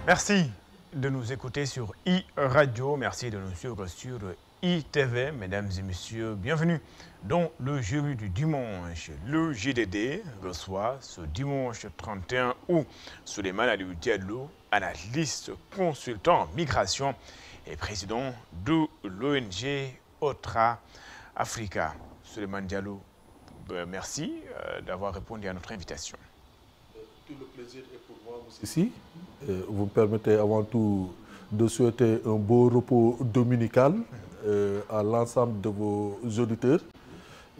Merci de nous écouter sur iRadio. Merci de nous suivre sur iTV. Mesdames et messieurs, bienvenue dans le jury du dimanche. Le JDD reçoit ce dimanche 31 août Souleymane Aliou Diallo, analyste, consultant en migration et président de l'ONG Otra Africa. Souleymane Diallo, merci d'avoir répondu à notre invitation. Tout le plaisir est pour moi ici. Vous me permettez avant tout de souhaiter un beau repos dominical à l'ensemble de vos auditeurs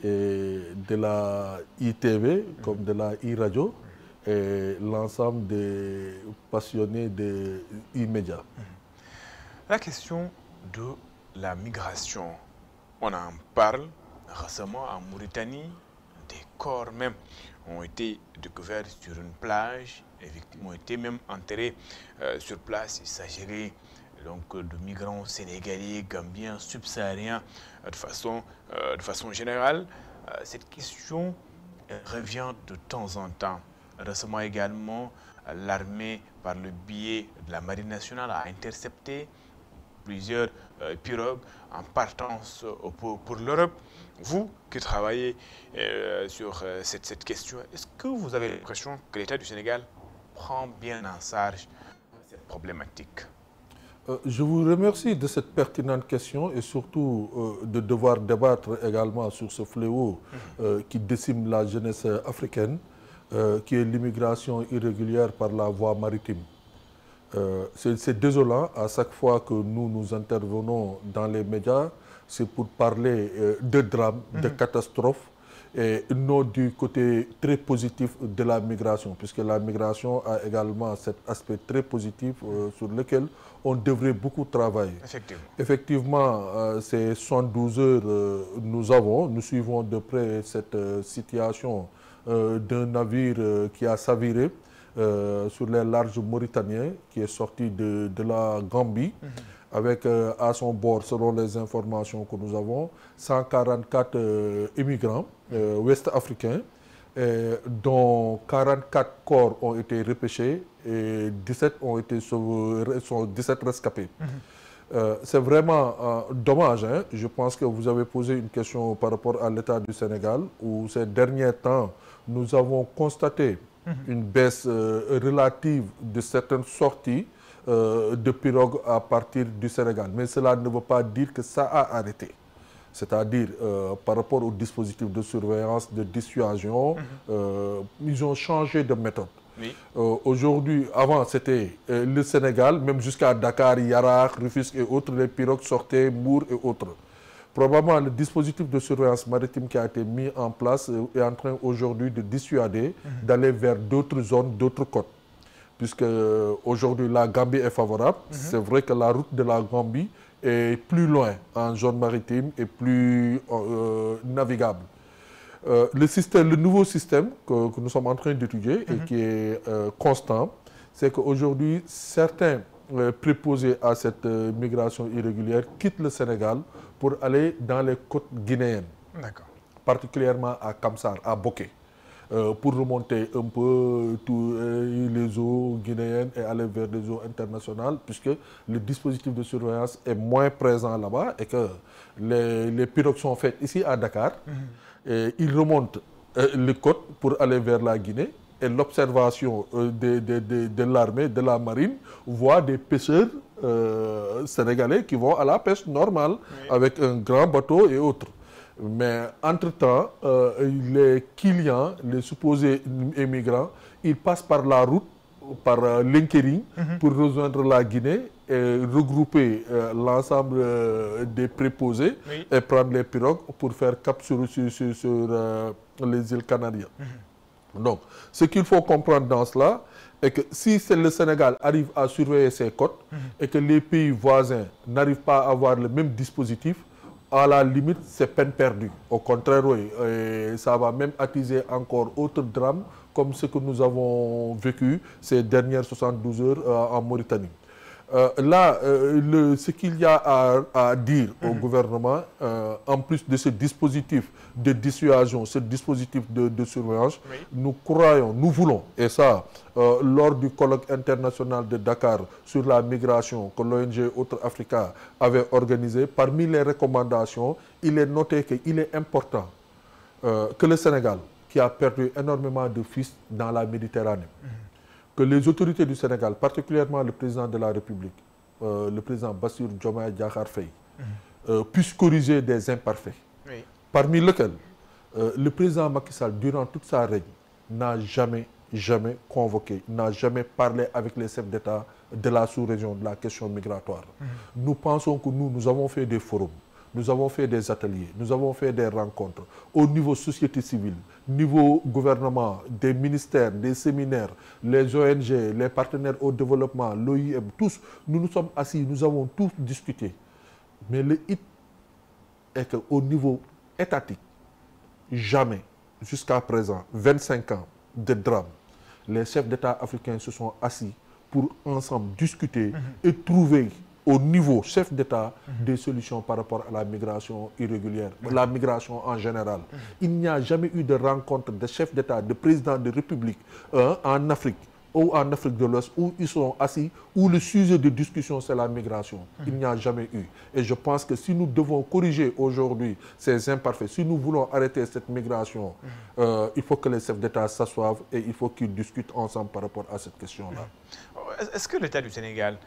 et de la ITV comme de la iRadio et l'ensemble des passionnés de e-média. La question de la migration, on en parle récemment en Mauritanie, des corps même ont été découverts sur une plage, et ont été même enterrés sur place. Il s'agirait donc de migrants sénégalais, gambiens, subsahariens, de façon générale. Cette question revient de temps en temps. Récemment également, l'armée, par le biais de la Marine nationale, a intercepté plusieurs pirogues en partance pour l'Europe. Vous qui travaillez sur cette question, est-ce que vous avez l'impression que l'État du Sénégal prend bien en charge cette problématique? Je vous remercie de cette pertinente question et surtout de devoir débattre également sur ce fléau qui décime la jeunesse africaine, qui est l'immigration irrégulière par la voie maritime. C'est désolant, à chaque fois que nous intervenons dans les médias, c'est pour parler de drames, de catastrophes, et non du côté très positif de la migration, puisque la migration a également cet aspect très positif sur lequel on devrait beaucoup travailler. Effectivement, ces 72 heures, nous suivons de près cette situation d'un navire qui a chaviré sur les larges mauritaniens, qui est sorti de la Gambie, avec à son bord, selon les informations que nous avons, 144 immigrants ouest-africains, dont 44 corps ont été repêchés et 17 ont été sauvés, sont 17 rescapés. C'est vraiment dommage. Hein? Je pense que vous avez posé une question par rapport à l'État du Sénégal, où ces derniers temps, nous avons constaté une baisse relative de certaines sorties de pirogues à partir du Sénégal. Mais cela ne veut pas dire que ça a arrêté. C'est-à-dire, par rapport au dispositif de surveillance, de dissuasion, ils ont changé de méthode. Oui. Aujourd'hui, avant, c'était le Sénégal, même jusqu'à Dakar, Yarak, Rufisque et autres, les pirogues sortaient, Mour et autres. Probablement, le dispositif de surveillance maritime qui a été mis en place est en train aujourd'hui de dissuader d'aller vers d'autres zones, d'autres côtes. Puisque aujourd'hui, la Gambie est favorable. C'est vrai que la route de la Gambie est plus loin en zone maritime et plus navigable. Le nouveau système que nous sommes en train d'étudier et qui est constant, c'est qu'aujourd'hui, certains préposés à cette migration irrégulière quittent le Sénégal pour aller dans les côtes guinéennes, particulièrement à Kamsar, à Boké, pour remonter un peu tous les eaux guinéennes et aller vers des eaux internationales, puisque le dispositif de surveillance est moins présent là-bas et que les pirogues sont faites ici à Dakar. Et ils remontent les côtes pour aller vers la Guinée. Et l'observation de l'armée, de la marine, voit des pêcheurs sénégalais qui vont à la pêche normale, avec un grand bateau et autres. Mais entre-temps, les clients, les supposés immigrants, ils passent par la route, par Linkering, pour rejoindre la Guinée et regrouper l'ensemble des préposés et prendre les pirogues pour faire cap sur les îles Canaries. Donc, ce qu'il faut comprendre dans cela est que si le Sénégal arrive à surveiller ses côtes et que les pays voisins n'arrivent pas à avoir le même dispositif, à la limite, c'est peine perdue. Au contraire, oui, ça va même attiser encore autres drames comme ce que nous avons vécu ces dernières 72 heures en Mauritanie. Ce qu'il y a à dire au gouvernement, en plus de ce dispositif de dissuasion, ce dispositif de surveillance, Oui. nous croyons, nous voulons, et ça, lors du colloque international de Dakar sur la migration que l'ONG Outre Africa avait organisé, parmi les recommandations, il est noté qu'il est important que le Sénégal, qui a perdu énormément de fils dans la Méditerranée, que les autorités du Sénégal, particulièrement le président de la République, le président Bassirou Diomaye Diakhar Faye, puissent corriger des imparfaits. Oui. Parmi lesquels le président Macky Sall, durant toute sa règne, n'a jamais convoqué, n'a jamais parlé avec les chefs d'État de la sous-région de la question migratoire. Nous pensons que nous avons fait des forums, nous avons fait des ateliers, nous avons fait des rencontres au niveau société civile, niveau gouvernement, des ministères, des séminaires, les ONG, les partenaires au développement, l'OIM, tous, nous nous sommes assis, nous avons tous discuté. Mais le hit est qu'au niveau étatique, jamais, jusqu'à présent, 25 ans de drame, les chefs d'État africains se sont assis pour ensemble discuter et trouver au niveau chef d'État des solutions par rapport à la migration irrégulière, la migration en général. Il n'y a jamais eu de rencontre de chefs d'État, de présidents de République en Afrique ou en Afrique de l'Ouest où ils sont assis, où le sujet de discussion c'est la migration. Il n'y a jamais eu. Et je pense que si nous devons corriger aujourd'hui ces imparfaits, si nous voulons arrêter cette migration, il faut que les chefs d'État s'assoient et il faut qu'ils discutent ensemble par rapport à cette question-là. Est-ce que l'État du Sénégal,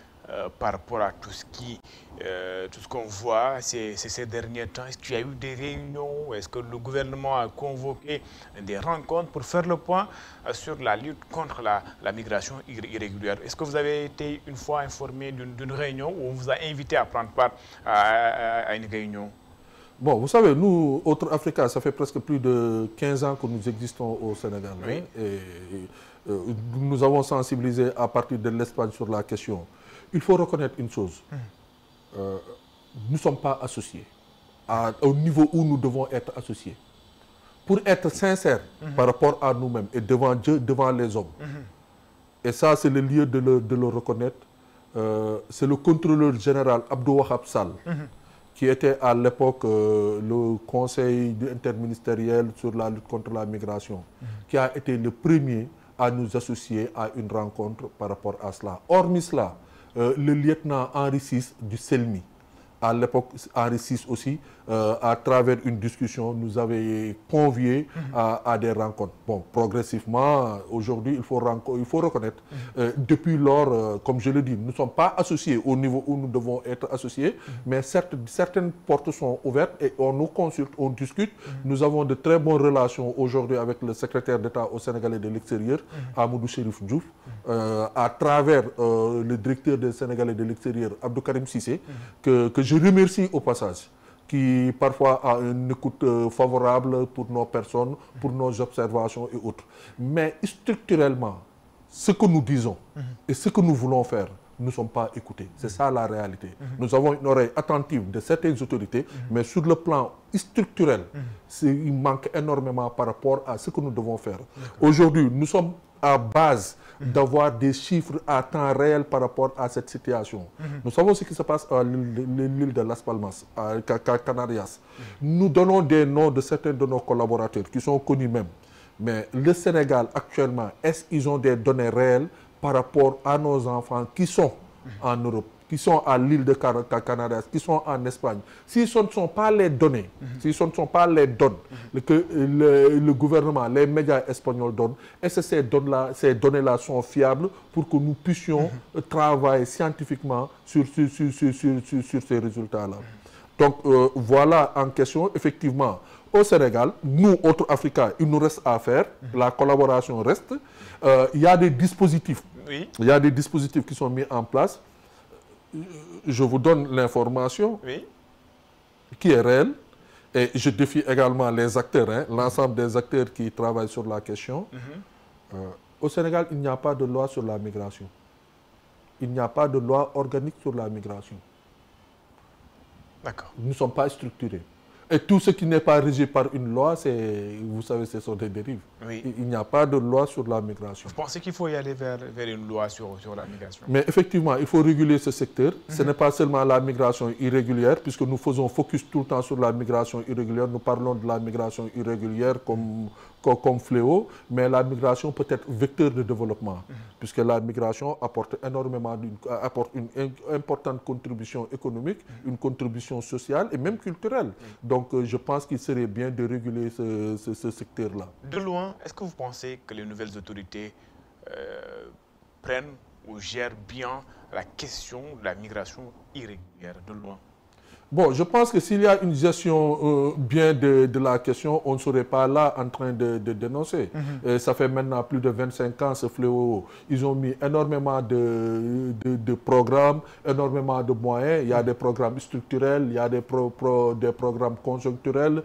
par rapport à tout ce qu'on voit ces derniers temps, est-ce qu'il y a eu des réunions? Est-ce que le gouvernement a convoqué des rencontres pour faire le point sur la lutte contre la migration irrégulière? Est-ce que vous avez été une fois informé d'une réunion où on vous a invité à prendre part à une réunion? Bon, vous savez, nous, Outre Africa, ça fait presque plus de 15 ans que nous existons au Sénégal. Oui. Nous avons sensibilisé à partir de l'Espagne sur la question. Il faut reconnaître une chose. Nous ne sommes pas associés au niveau où nous devons être associés. Pour être sincères par rapport à nous-mêmes et devant Dieu, devant les hommes. Et ça, c'est le lieu de le reconnaître. C'est le contrôleur général Abdou Wahab Sall, qui était à l'époque le conseil interministériel sur la lutte contre la migration, qui a été le premier à nous associer à une rencontre par rapport à cela. Hormis cela, le lieutenant Henri VI du CELMI, à l'époque Henri VI aussi, à travers une discussion, nous avait conviés à des rencontres. Bon, progressivement, aujourd'hui, il faut reconnaître, depuis lors, comme je le dis, nous ne sommes pas associés au niveau où nous devons être associés, mais certaines portes sont ouvertes et on nous consulte, on discute. Nous avons de très bonnes relations aujourd'hui avec le secrétaire d'État au Sénégalais de l'extérieur, Amadou Chérif Diouf, à travers le directeur des Sénégalais de l'extérieur, Abdou Karim Sissé, que je remercie au passage, qui parfois a une écoute favorable pour nos personnes, pour nos observations et autres. Mais structurellement, ce que nous disons et ce que nous voulons faire, nous ne sommes pas écoutés. C'est ça la réalité. Nous avons une oreille attentive de certaines autorités, mais sur le plan structurel, il manque énormément par rapport à ce que nous devons faire. Aujourd'hui, nous sommes à base d'avoir des chiffres à temps réel par rapport à cette situation. Nous savons ce qui se passe à l'île de Las Palmas, à Canarias. Nous donnons des noms de certains de nos collaborateurs qui sont connus même. Mais le Sénégal, actuellement, est-ce qu'ils ont des données réelles par rapport à nos enfants qui sont en Europe, qui sont à l'île de Canarias, qui sont en Espagne? Si ce ne sont pas les données, si ce ne sont pas les données que le gouvernement, les médias espagnols donnent, est-ce que ces données-là sont fiables pour que nous puissions travailler scientifiquement sur ces résultats-là? Donc voilà en question, effectivement, au Sénégal, nous, Outre Africa, il nous reste à faire, la collaboration reste. Il y a des dispositifs, il y a des dispositifs qui sont mis en place. Je vous donne l'information qui est réelle et je défie également les acteurs, l'ensemble des acteurs qui travaillent sur la question. Au Sénégal, il n'y a pas de loi sur la migration. Il n'y a pas de loi organique sur la migration. D'accord. Nous ne sommes pas structurés. Et tout ce qui n'est pas régi par une loi, vous savez, ce sont des dérives. Oui. Il n'y a pas de loi sur la migration. Vous pensez qu'il faut y aller vers une loi sur la migration? Mais effectivement, il faut réguler ce secteur. Ce n'est pas seulement la migration irrégulière, puisque nous faisons focus tout le temps sur la migration irrégulière. Nous parlons de la migration irrégulière comme fléau, mais la migration peut être vecteur de développement, puisque la migration apporte une importante contribution économique, une contribution sociale et même culturelle. Donc je pense qu'il serait bien de réguler ce secteur-là. De loin, est-ce que vous pensez que les nouvelles autorités prennent ou gèrent bien la question de la migration irrégulière de loin? Bon, je pense que s'il y a une gestion bien de la question, on ne serait pas là en train de dénoncer. Ça fait maintenant plus de 25 ans ce fléau. Ils ont mis énormément de programmes, énormément de moyens. Il y a des programmes structurels, il y a des programmes conjoncturels.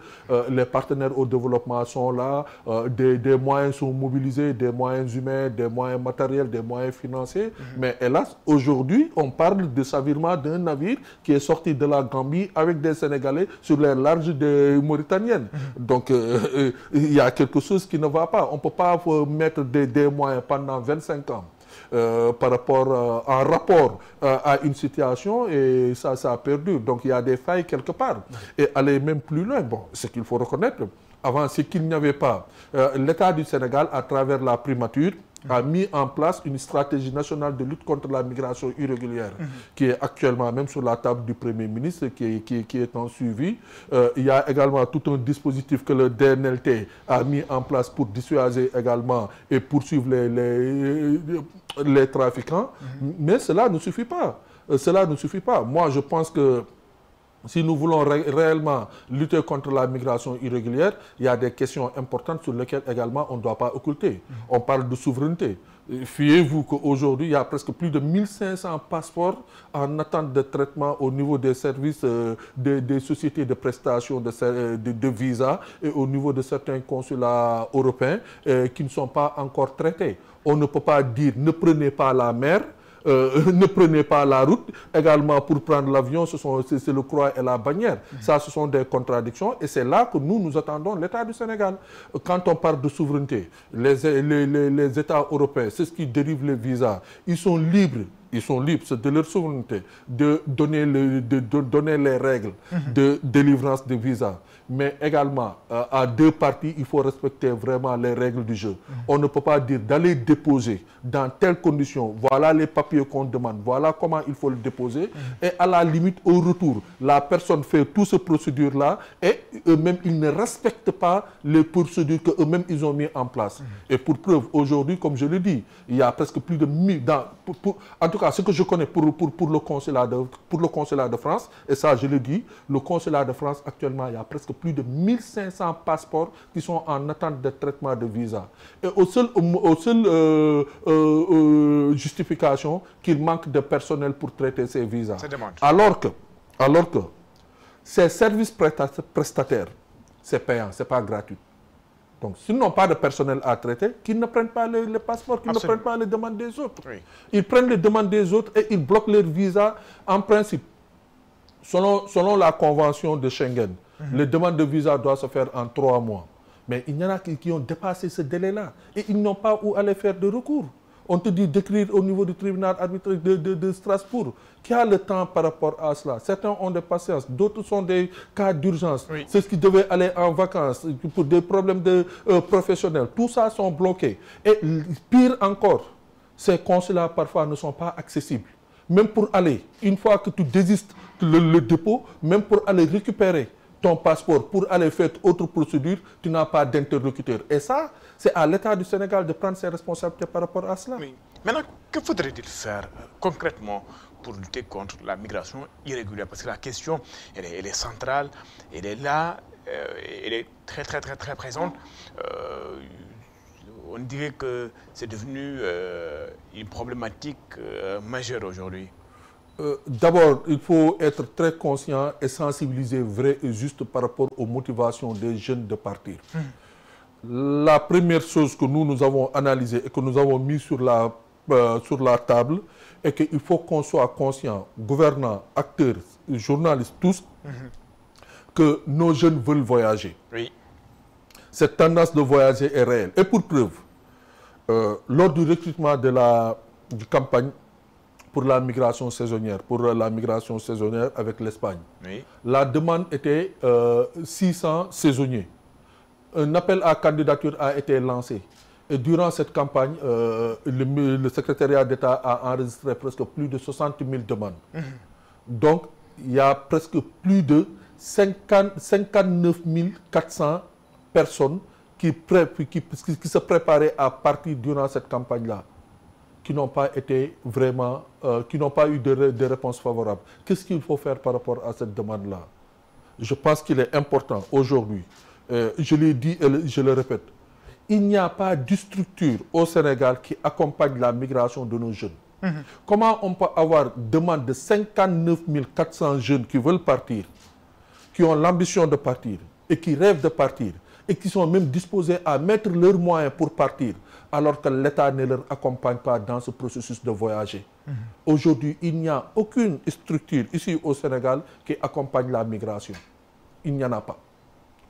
Les partenaires au développement sont là. Des moyens sont mobilisés, des moyens humains, des moyens matériels, des moyens financiers. Mais hélas, aujourd'hui, on parle de chavirement d'un navire qui est sorti de la Gambie avec des Sénégalais sur les larges mauritaniennes. Donc, il y a quelque chose qui ne va pas. On ne peut pas mettre des moyens pendant 25 ans en rapport à une situation et ça a perdu. Donc, il y a des failles quelque part. Et aller même plus loin, bon, ce qu'il faut reconnaître, avant, c'est qu'il n'y avait pas. L'État du Sénégal, à travers la primature, a mis en place une stratégie nationale de lutte contre la migration irrégulière, qui est actuellement même sur la table du Premier ministre, qui est en suivi. Il y a également tout un dispositif que le DNLT a mis en place pour dissuader également et poursuivre les trafiquants. Mais cela ne suffit pas. Cela ne suffit pas. Moi, je pense que si nous voulons réellement lutter contre la migration irrégulière, il y a des questions importantes sur lesquelles également on ne doit pas occulter. On parle de souveraineté. Fiez-vous qu'aujourd'hui, il y a presque plus de 1500 passeports en attente de traitement au niveau des services des sociétés de prestation de visa et au niveau de certains consulats européens qui ne sont pas encore traités. On ne peut pas dire ne prenez pas la mer. Ne prenez pas la route. Également, pour prendre l'avion, c'est le croix et la bannière. Ça, ce sont des contradictions. Et c'est là que nous attendons l'État du Sénégal. Quand on parle de souveraineté, les États européens, c'est ce qui dérive les visas. Ils sont libres, c'est de leur souveraineté, de donner les règles de délivrance de visas. Mais également, à deux parties, il faut respecter vraiment les règles du jeu. On ne peut pas dire d'aller déposer dans telles conditions, voilà les papiers qu'on demande, voilà comment il faut le déposer. Et à la limite, au retour, la personne fait toute cette procédure-là et eux-mêmes, ils ne respectent pas les procédures qu'eux-mêmes, ils ont mis en place. Et pour preuve, aujourd'hui, comme je le dis, il y a presque plus de 1000... en tout cas, ce que je connais pour le consulat de France, et ça, je le dis, le consulat de France, actuellement, il y a presque plus de 1500 passeports qui sont en attente de traitement de visa. Et au seul justification qu'il manque de personnel pour traiter ces visas. Alors que ces services prestataires, c'est payant, ce n'est pas gratuit. Donc, s'ils n'ont pas de personnel à traiter, qu'ils ne prennent pas les passeports, qu'ils ne prennent pas les demandes des autres. Oui. Ils prennent les demandes des autres et ils bloquent leur visa en principe. Selon la convention de Schengen, les demandes de visa doivent se faire en 3 mois. Mais il y en a qui ont dépassé ce délai-là et ils n'ont pas où aller faire de recours. On te dit d'écrire au niveau du tribunal arbitraire de Strasbourg. Qui a le temps par rapport à cela? Certains ont des patiences, d'autres sont des cas d'urgence. Oui. C'est ce qui devait aller en vacances pour des problèmes professionnels. Tout ça sont bloqués. Et pire encore, ces consulats parfois ne sont pas accessibles. Même pour aller, une fois que tu désistes le dépôt, même pour aller récupérer ton passeport, pour aller faire autre procédure, tu n'as pas d'interlocuteur. Et ça, c'est à l'État du Sénégal de prendre ses responsabilités par rapport à cela. Oui. Maintenant, que faudrait-il faire concrètement pour lutter contre la migration irrégulière? Parce que la question, elle est centrale, elle est là, elle est très présente. On dirait que c'est devenu une problématique majeure aujourd'hui. D'abord, il faut être très conscient et sensibiliser vrai et juste par rapport aux motivations des jeunes de partir. La première chose que nous avons analysée et que nous avons mis sur la table est qu'il faut qu'on soit conscient, gouvernants, acteurs, journalistes, tous, que nos jeunes veulent voyager. Oui. Cette tendance de voyager est réelle. Et pour preuve, lors du recrutement de la campagne pour la migration saisonnière, avec l'Espagne, oui, la demande était 600 saisonniers. Un appel à candidature a été lancé. Et durant cette campagne, le secrétariat d'État a enregistré presque plus de 60 000 demandes. Donc, il y a presque plus de 59 400 personnes qui se préparaient à partir durant cette campagne-là, qui n'ont pas été vraiment, qui n'ont pas eu de réponse favorable. Qu'est-ce qu'il faut faire par rapport à cette demande-là? Je pense qu'il est important aujourd'hui, je l'ai dit et je le répète, il n'y a pas de structure au Sénégal qui accompagne la migration de nos jeunes. Comment on peut avoir une demande de 59 400 jeunes qui veulent partir, qui ont l'ambition de partir et qui rêvent de partir et qui sont même disposés à mettre leurs moyens pour partir, alors que l'État ne leur accompagne pas dans ce processus de voyager. Aujourd'hui, il n'y a aucune structure ici au Sénégal qui accompagne la migration. Il n'y en a pas.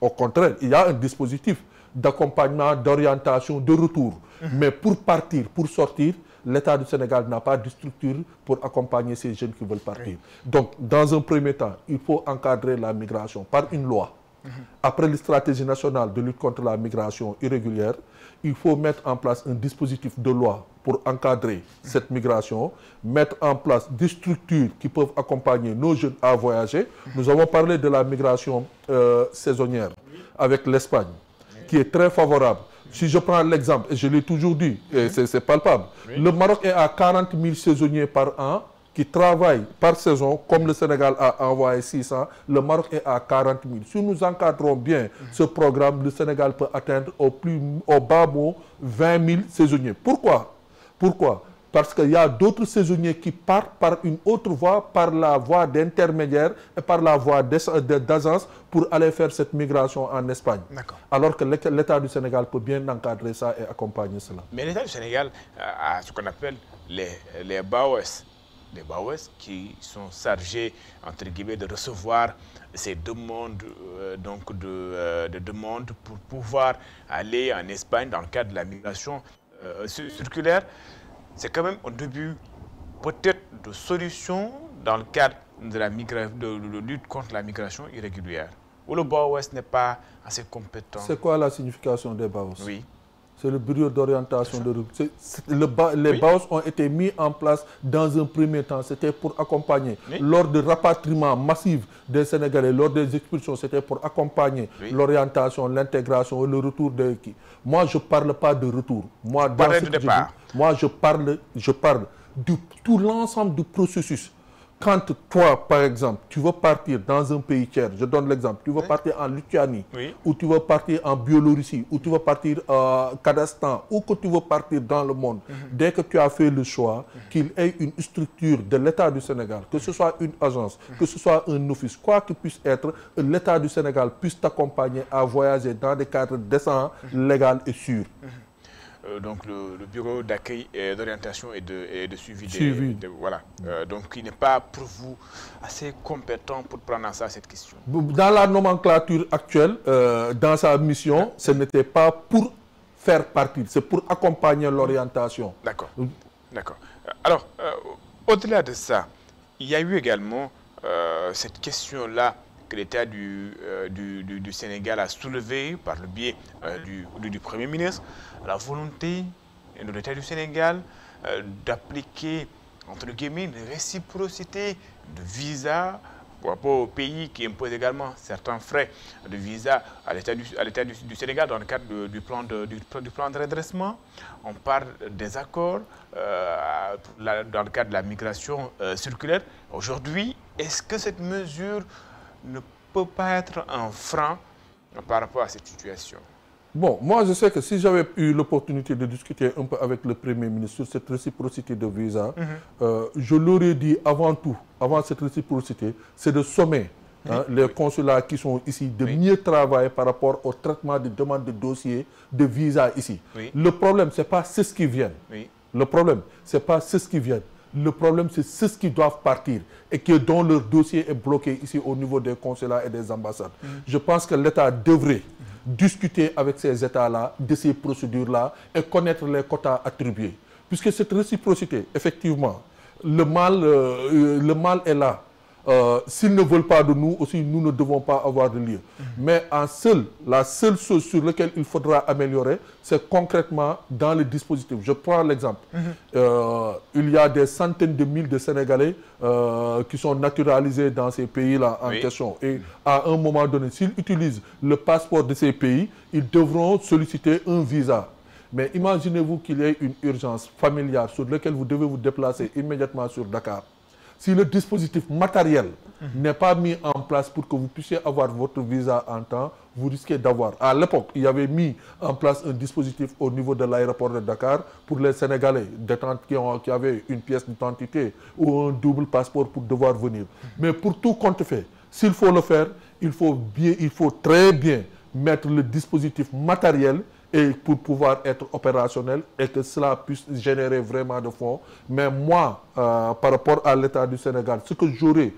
Au contraire, il y a un dispositif d'accompagnement, d'orientation, de retour. Mais pour partir, pour sortir, l'État du Sénégal n'a pas de structure pour accompagner ces jeunes qui veulent partir. Donc, dans un premier temps, il faut encadrer la migration par une loi. Après la stratégie nationale de lutte contre la migration irrégulière, il faut mettre en place un dispositif de loi pour encadrer cette migration, mettre en place des structures qui peuvent accompagner nos jeunes à voyager. Nous avons parlé de la migration saisonnière avec l'Espagne, qui est très favorable. Si je prends l'exemple, et je l'ai toujours dit, et c'est palpable, le Maroc est à 40 000 saisonniers par an qui travaillent par saison, comme le Sénégal a envoyé 600, le Maroc est à 40 000. Si nous encadrons bien ce programme, le Sénégal peut atteindre au bas mot 20 000 saisonniers. Pourquoi? Pourquoi? Parce qu'il y a d'autres saisonniers qui partent par une autre voie, par la voie d'intermédiaire et par la voie d'agence pour aller faire cette migration en Espagne. Alors que l'État du Sénégal peut bien encadrer ça et accompagner cela. Mais l'État du Sénégal a ce qu'on appelle les BAOS. Les BAOS qui sont chargés, entre guillemets, de recevoir ces demandes, de demandes pour pouvoir aller en Espagne dans le cadre de la migration circulaire. C'est quand même au début peut-être de solutions dans le cadre de la lutte contre la migration irrégulière. Où le BAOS n'est pas assez compétent. C'est quoi la signification des BAOS? Oui. C'est le bureau d'orientation de les BAOS ont été mis en place dans un premier temps. C'était pour accompagner. Lors du rapatriement massif des Sénégalais, lors des expulsions, c'était pour accompagner l'orientation, l'intégration et le retour de qui. Moi, je ne parle pas de retour. Moi, je parle de tout l'ensemble du processus. Quand toi, par exemple, tu veux partir dans un pays tiers, je donne l'exemple, tu veux partir en Lituanie, ou tu veux partir en Biélorussie, ou tu veux partir au Kazakhstan, ou que tu veux partir dans le monde, dès que tu as fait le choix qu'il y ait une structure de l'État du Sénégal, que ce soit une agence, que ce soit un office, quoi qu'il puisse être, l'État du Sénégal puisse t'accompagner à voyager dans des cadres décents, légaux et sûrs. Donc le bureau d'accueil et d'orientation et de suivi. Voilà. Donc il n'est pas pour vous assez compétent pour prendre en charge cette question. Dans la nomenclature actuelle, dans sa mission, ce n'était pas pour faire partie, c'est pour accompagner l'orientation. D'accord. D'accord. Alors, au-delà de ça, il y a eu également cette question-là que l'État du Sénégal a soulevée par le biais du Premier ministre, la volonté de l'État du Sénégal d'appliquer, entre guillemets, une réciprocité de visa par rapport au pays qui impose également certains frais de visa à l'État du Sénégal dans le cadre du plan de redressement. On parle des accords dans le cadre de la migration circulaire. Aujourd'hui, est-ce que cette mesure ne peut pas être un frein par rapport à cette situation? Bon, moi je sais que si j'avais eu l'opportunité de discuter un peu avec le Premier ministre sur cette réciprocité de visa, je l'aurais dit avant tout, avant cette réciprocité, c'est de sommer les consulats qui sont ici, de mieux travailler par rapport au traitement des demandes de dossiers de visa ici. Le problème, ce n'est pas ceux qui viennent. Le problème, ce n'est pas ceux qui viennent. Le problème, c'est ceux qui doivent partir et dont leur dossier est bloqué ici au niveau des consulats et des ambassades. Je pense que l'État devrait discuter avec ces États-là, de ces procédures-là et connaître les quotas attribués. Puisque cette réciprocité, effectivement, le mal est là. S'ils ne veulent pas de nous, aussi nous ne devons pas avoir de lieu. Mais la seule chose sur laquelle il faudra améliorer, c'est concrètement dans le dispositif. Je prends l'exemple. Il y a des centaines de mille de Sénégalais qui sont naturalisés dans ces pays-là en question. Et à un moment donné, s'ils utilisent le passeport de ces pays, ils devront solliciter un visa. Mais imaginez-vous qu'il y ait une urgence familiale sur laquelle vous devez vous déplacer immédiatement sur Dakar. Si le dispositif matériel n'est pas mis en place pour que vous puissiez avoir votre visa en temps, vous risquez d'avoir. À l'époque, il y avait mis en place un dispositif au niveau de l'aéroport de Dakar pour les Sénégalais qui avaient une pièce d'identité ou un double passeport pour devoir venir. Mais pour tout compte fait, s'il faut le faire, il faut très bien mettre le dispositif matériel et pour pouvoir être opérationnel et que cela puisse générer vraiment de fonds. Mais moi, par rapport à l'État du Sénégal, ce que j'aurais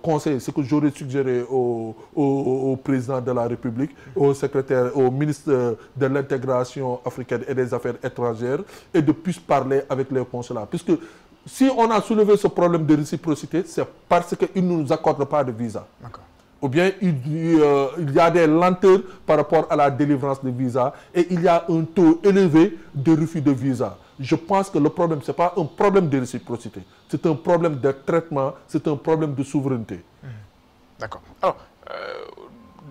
conseillé, ce que j'aurais suggéré au président de la République, au secrétaire, au ministre de l'intégration africaine et des affaires étrangères, est de plus parler avec les consulats. Puisque si on a soulevé ce problème de réciprocité, c'est parce qu'ils ne nous accordent pas de visa. D'accord. Ou bien il y a des lenteurs par rapport à la délivrance de visa et il y a un taux élevé de refus de visa. Je pense que le problème, ce n'est pas un problème de réciprocité, c'est un problème de traitement, c'est un problème de souveraineté. D'accord. Alors,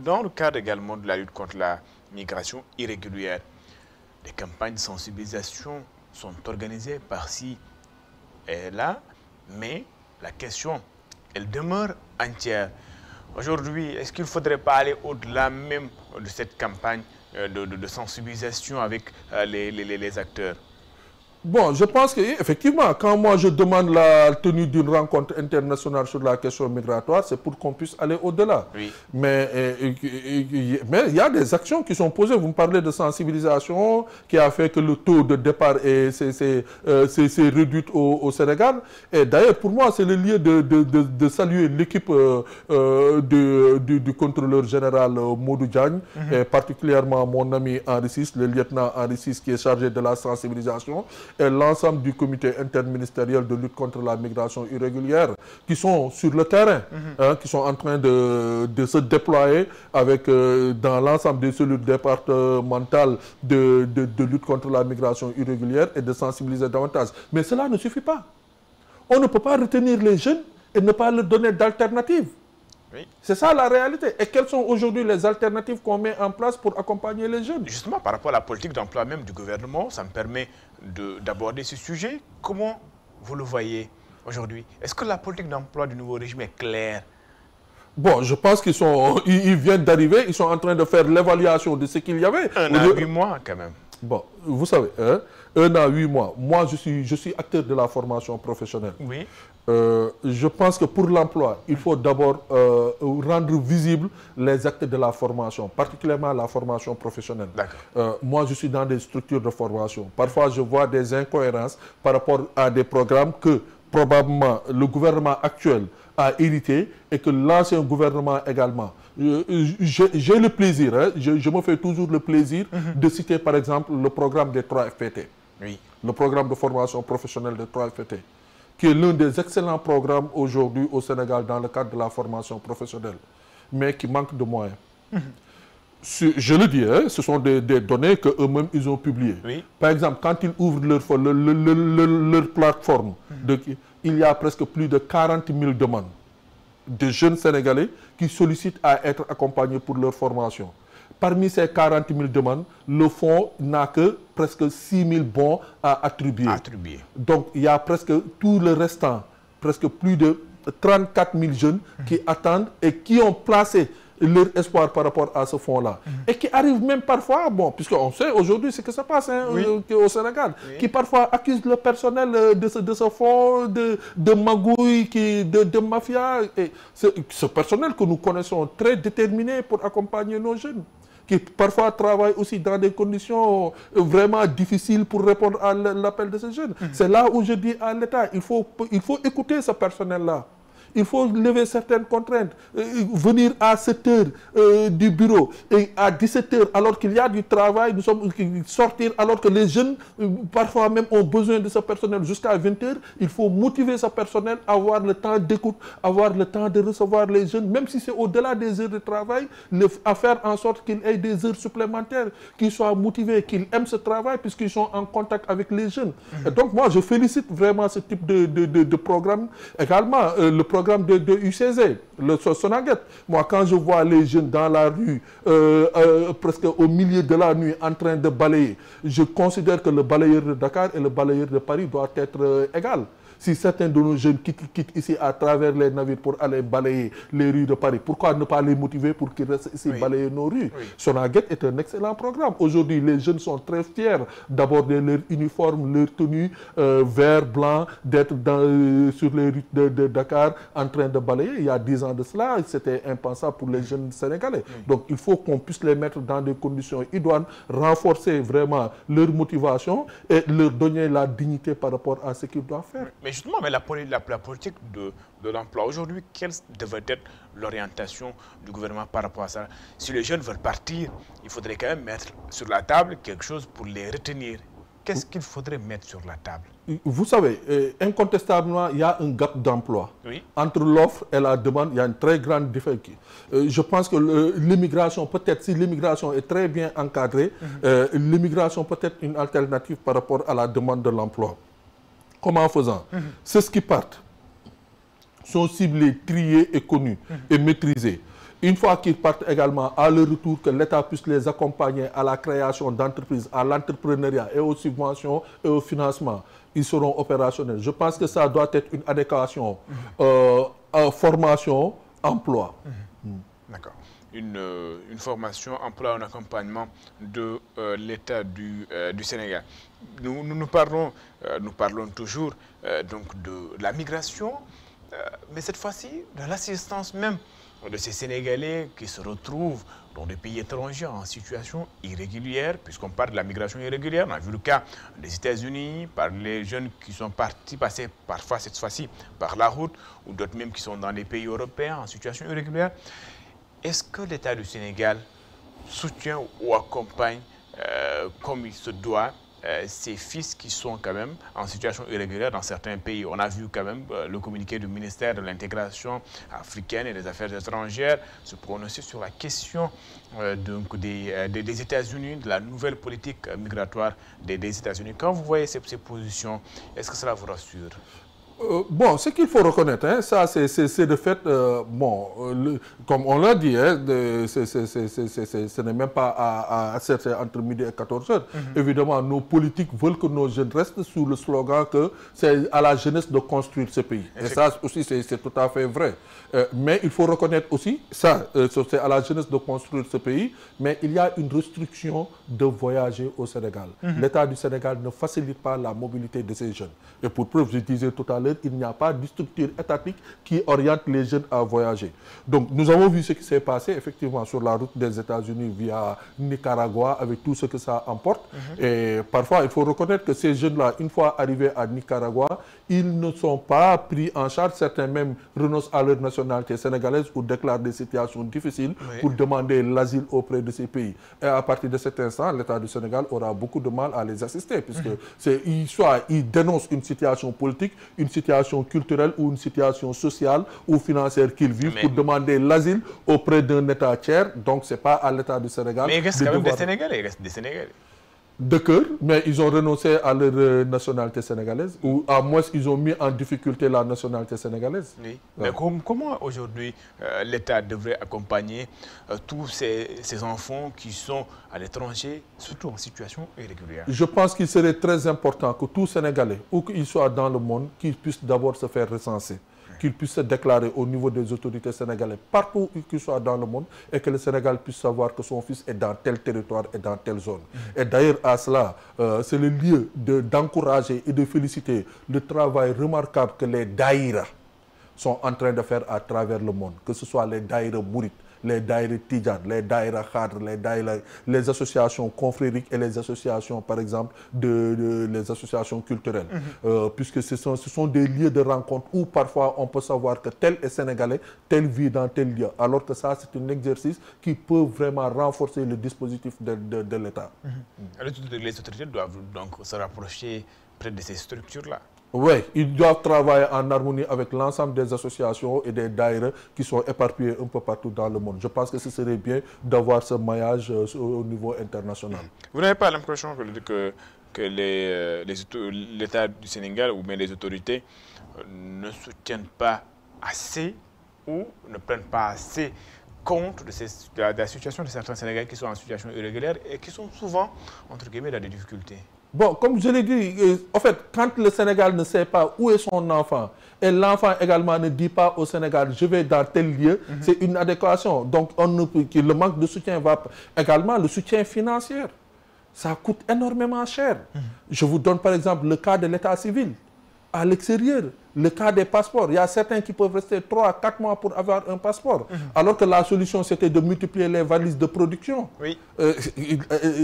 dans le cadre également de la lutte contre la migration irrégulière, des campagnes de sensibilisation sont organisées par-ci et là, mais la question, elle demeure entière. Aujourd'hui, est-ce qu'il ne faudrait pas aller au-delà même de cette campagne de sensibilisation avec les acteurs? Bon, je pense qu'effectivement, quand moi je demande la tenue d'une rencontre internationale sur la question migratoire, c'est pour qu'on puisse aller au-delà. Oui. Mais il y a des actions qui sont posées. Vous me parlez de sensibilisation qui a fait que le taux de départ s'est réduit au Sénégal. Et d'ailleurs, pour moi, c'est le lieu de saluer l'équipe du contrôleur général Modou Diagne, et particulièrement mon ami Henri Ciss, le lieutenant Henri Ciss qui est chargé de la sensibilisation, et l'ensemble du comité interministériel de lutte contre la migration irrégulière qui sont sur le terrain, qui sont en train de se déployer avec, dans l'ensemble des cellules départementales de lutte contre la migration irrégulière et de sensibiliser davantage. Mais cela ne suffit pas. On ne peut pas retenir les jeunes et ne pas leur donner d'alternatives. Oui. C'est ça la réalité. Et quelles sont aujourd'hui les alternatives qu'on met en place pour accompagner les jeunes? Justement, par rapport à la politique d'emploi même du gouvernement, ça me permet d'aborder ce sujet. Comment vous le voyez aujourd'hui? Est-ce que la politique d'emploi du nouveau régime est claire? Bon, je pense ils viennent d'arriver, ils sont en train de faire l'évaluation de ce qu'il y avait. 1 an, 8 mois quand même. Bon, vous savez, 1 an, 8 mois. Moi, je suis acteur de la formation professionnelle. Oui. Je pense que pour l'emploi, il faut d'abord rendre visibles les actes de la formation, particulièrement la formation professionnelle. Moi, je suis dans des structures de formation. Parfois, je vois des incohérences par rapport à des programmes que probablement le gouvernement actuel a hérité et que l'ancien gouvernement également. J'ai le plaisir, je me fais toujours le plaisir de citer par exemple le programme des 3 FPT. Oui. Le programme de formation professionnelle des 3 FPT, qui est l'un des excellents programmes aujourd'hui au Sénégal dans le cadre de la formation professionnelle, mais qui manque de moyens. Je le dis, ce sont des données qu'eux-mêmes ils ont publiées. Oui. Par exemple, quand ils ouvrent leur plateforme, il y a presque plus de 40 000 demandes de jeunes Sénégalais qui sollicitent à être accompagnés pour leur formation. Parmi ces 40 000 demandes, le fonds n'a que presque 6 000 bons à attribuer. Donc, il y a presque tout le restant, presque plus de 34 000 jeunes qui attendent et qui ont placé leur espoir par rapport à ce fonds-là. Et qui arrivent même parfois, bon, puisqu'on sait aujourd'hui ce que ça passe au Sénégal, qui parfois accusent le personnel de ce fonds, de magouilles, de mafia. Et ce personnel que nous connaissons très déterminé pour accompagner nos jeunes, qui parfois travaillent aussi dans des conditions vraiment difficiles pour répondre à l'appel de ces jeunes. C'est là où je dis à l'État, il faut écouter ce personnel-là. Il faut lever certaines contraintes, venir à 7 heures du bureau et à 17 heures alors qu'il y a du travail, nous sommes sortir alors que les jeunes parfois même ont besoin de ce personnel jusqu'à 20 heures. Il faut motiver ce personnel, avoir le temps d'écoute, avoir le temps de recevoir les jeunes, même si c'est au-delà des heures de travail, à faire en sorte qu'ils aient des heures supplémentaires, qu'ils soient motivés, qu'ils aiment ce travail puisqu'ils sont en contact avec les jeunes. Et donc moi je félicite vraiment ce type de programme. Également le programme de UCZ, le Sonaguet. Moi, quand je vois les jeunes dans la rue, presque au milieu de la nuit, en train de balayer, je considère que le balayeur de Dakar et le balayeur de Paris doivent être égaux. Si certains de nos jeunes quittent ici à travers les navires pour aller balayer les rues de Paris, pourquoi ne pas les motiver pour qu'ils restent ici balayer nos rues? Sonaguet est un excellent programme. Aujourd'hui, les jeunes sont très fiers d'aborder leur uniforme, leur tenue vert, blanc, d'être sur les rues de Dakar en train de balayer. Il y a 10 ans de cela, c'était impensable pour les jeunes sénégalais. Donc, il faut qu'on puisse les mettre dans des conditions idoines, renforcer vraiment leur motivation et leur donner la dignité par rapport à ce qu'ils doivent faire. Mais justement, mais la politique de l'emploi, aujourd'hui, quelle devrait être l'orientation du gouvernement par rapport à ça? Si les jeunes veulent partir, il faudrait quand même mettre sur la table quelque chose pour les retenir. Qu'est-ce qu'il faudrait mettre sur la table? Vous savez, incontestablement, il y a un gap d'emploi. Oui. Entre l'offre et la demande, il y a une très grande différence. Je pense que l'immigration, peut-être, si l'immigration est très bien encadrée, l'immigration peut être une alternative par rapport à la demande de l'emploi. Comment faisant? Ceux qui partent sont ciblés, triés et connus et maîtrisés. Une fois qu'ils partent également, à leur retour, que l'État puisse les accompagner à la création d'entreprises, à l'entrepreneuriat et aux subventions et au financement, ils seront opérationnels. Je pense que ça doit être une adéquation formation, emploi. D'accord. Une formation, emploi, un accompagnement de l'État du Sénégal. Nous parlons toujours donc de la migration, mais cette fois-ci de l'assistance même de ces Sénégalais qui se retrouvent dans des pays étrangers en situation irrégulière, puisqu'on parle de la migration irrégulière. On a vu le cas des États-Unis, par les jeunes qui sont passer parfois cette fois-ci par la route, ou d'autres même qui sont dans les pays européens en situation irrégulière. Est-ce que l'État du Sénégal soutient ou accompagne comme il se doit ces fils qui sont quand même en situation irrégulière dans certains pays? On a vu quand même le communiqué du ministère de l'intégration africaine et des affaires étrangères se prononcer sur la question des États-Unis, de la nouvelle politique migratoire des États-Unis. Quand vous voyez ces positions, est-ce que cela vous rassure? Bon, ce qu'il faut reconnaître, hein, ça c'est de fait, comme on l'a dit, hein, ce n'est même pas à entre midi et 14 heures. Évidemment, nos politiques veulent que nos jeunes restent sous le slogan que c'est à la jeunesse de construire ce pays. Et ça aussi, c'est tout à fait vrai. Mais il faut reconnaître aussi, c'est à la jeunesse de construire ce pays, mais il y a une restriction de voyager au Sénégal. L'État du Sénégal ne facilite pas la mobilité de ces jeunes. Et pour preuve, je disais tout à l'heure, il n'y a pas de structure étatique qui oriente les jeunes à voyager. Donc nous avons vu ce qui s'est passé effectivement sur la route des États-Unis via Nicaragua avec tout ce que ça emporte. Et parfois il faut reconnaître que ces jeunes-là, une fois arrivés à Nicaragua, ils ne sont pas pris en charge. Certains même renoncent à leur nationalité sénégalaise ou déclarent des situations difficiles pour demander l'asile auprès de ces pays. Et à partir de cet instant, l'État du Sénégal aura beaucoup de mal à les assister puisque soit ils dénoncent une situation politique, une situation culturelle ou une situation sociale ou financière qu'ils vivent pour demander l'asile auprès d'un État tiers. Donc, ce n'est pas à l'État du Sénégal. Mais il reste quand même des Sénégalais. De cœur, mais ils ont renoncé à leur nationalité sénégalaise ou à moins ils ont mis en difficulté la nationalité sénégalaise. Oui. Mais comment aujourd'hui l'État devrait accompagner tous ces enfants qui sont à l'étranger, surtout en situation irrégulière? Je pense qu'il serait très important que tout Sénégalais, où qu'il soit dans le monde, qu'ils puissent d'abord se faire recenser, qu'il puisse se déclarer au niveau des autorités sénégalaises partout où qu'il soit dans le monde et que le Sénégal puisse savoir que son fils est dans tel territoire et dans telle zone. Et d'ailleurs à cela, c'est le lieu d'encourager et de féliciter le travail remarquable que les daïras sont en train de faire à travers le monde, que ce soit les daïras mourides, les daïra tidjan, les daïra khadr, les associations confrériques et les associations, par exemple, les associations culturelles. Puisque ce sont des lieux de rencontre où parfois on peut savoir que tel est sénégalais, tel vit dans tel lieu. Alors que ça, c'est un exercice qui peut vraiment renforcer le dispositif de l'État. Les autorités doivent donc se rapprocher près de ces structures-là. Oui, ils doivent travailler en harmonie avec l'ensemble des associations et des daïras qui sont éparpillés un peu partout dans le monde. Je pense que ce serait bien d'avoir ce maillage au niveau international. Vous n'avez pas l'impression que l'État du Sénégal ou bien les autorités ne soutiennent pas assez ou ne prennent pas assez compte de la situation de certains Sénégalais qui sont en situation irrégulière et qui sont souvent, entre guillemets, dans des difficultés? Bon, comme je l'ai dit, en fait, quand le Sénégal ne sait pas où est son enfant, et l'enfant également ne dit pas au Sénégal, je vais dans tel lieu, c'est une adéquation. Donc, le manque de soutien va également, le soutien financier, ça coûte énormément cher. Je vous donne par exemple le cas de l'état civil. À l'extérieur, le cas des passeports, il y a certains qui peuvent rester 3 à 4 mois pour avoir un passeport. Alors que la solution, c'était de multiplier les valises de production. Oui.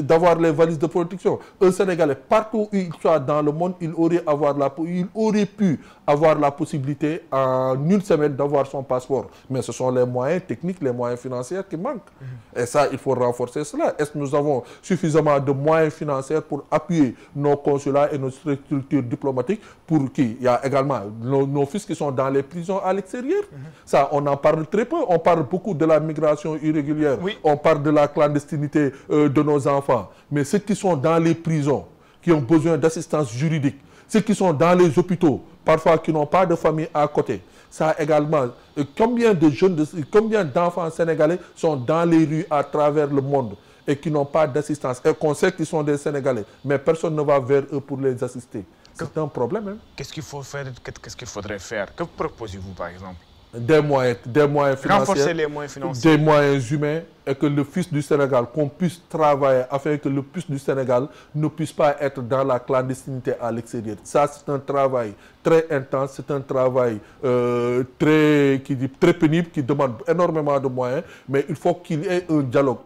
D'avoir les valises de production. Un Sénégalais, partout où il soit dans le monde, il aurait pu avoir la possibilité en une semaine d'avoir son passeport. Mais ce sont les moyens techniques, les moyens financiers qui manquent. Et ça, il faut renforcer cela. Est-ce que nous avons suffisamment de moyens financiers pour appuyer nos consulats et nos structures diplomatiques pour qui il y a également nos fils qui sont dans les prisons à l'extérieur. Ça, on en parle très peu. On parle beaucoup de la migration irrégulière. Oui. On parle de la clandestinité de nos enfants. Mais ceux qui sont dans les prisons, qui ont besoin d'assistance juridique, ceux qui sont dans les hôpitaux, parfois qui n'ont pas de famille à côté. Ça également, combien d'enfants sénégalais sont dans les rues à travers le monde et qui n'ont pas d'assistance et qu'on sait qu'ils sont des Sénégalais, mais personne ne va vers eux pour les assister. C'est un problème. Hein? Qu'est-ce qu'il faut faire? Qu'est-ce qu'il faudrait faire? Que proposez-vous, par exemple? Des moyens financiers, renforcer les moyens financiers, des moyens humains et que le fils du Sénégal, qu'on puisse travailler afin que le fils du Sénégal ne puisse pas être dans la clandestinité à l'extérieur. Ça, c'est un travail très intense, c'est un travail très pénible qui demande énormément de moyens, mais il faut qu'il y ait un dialogue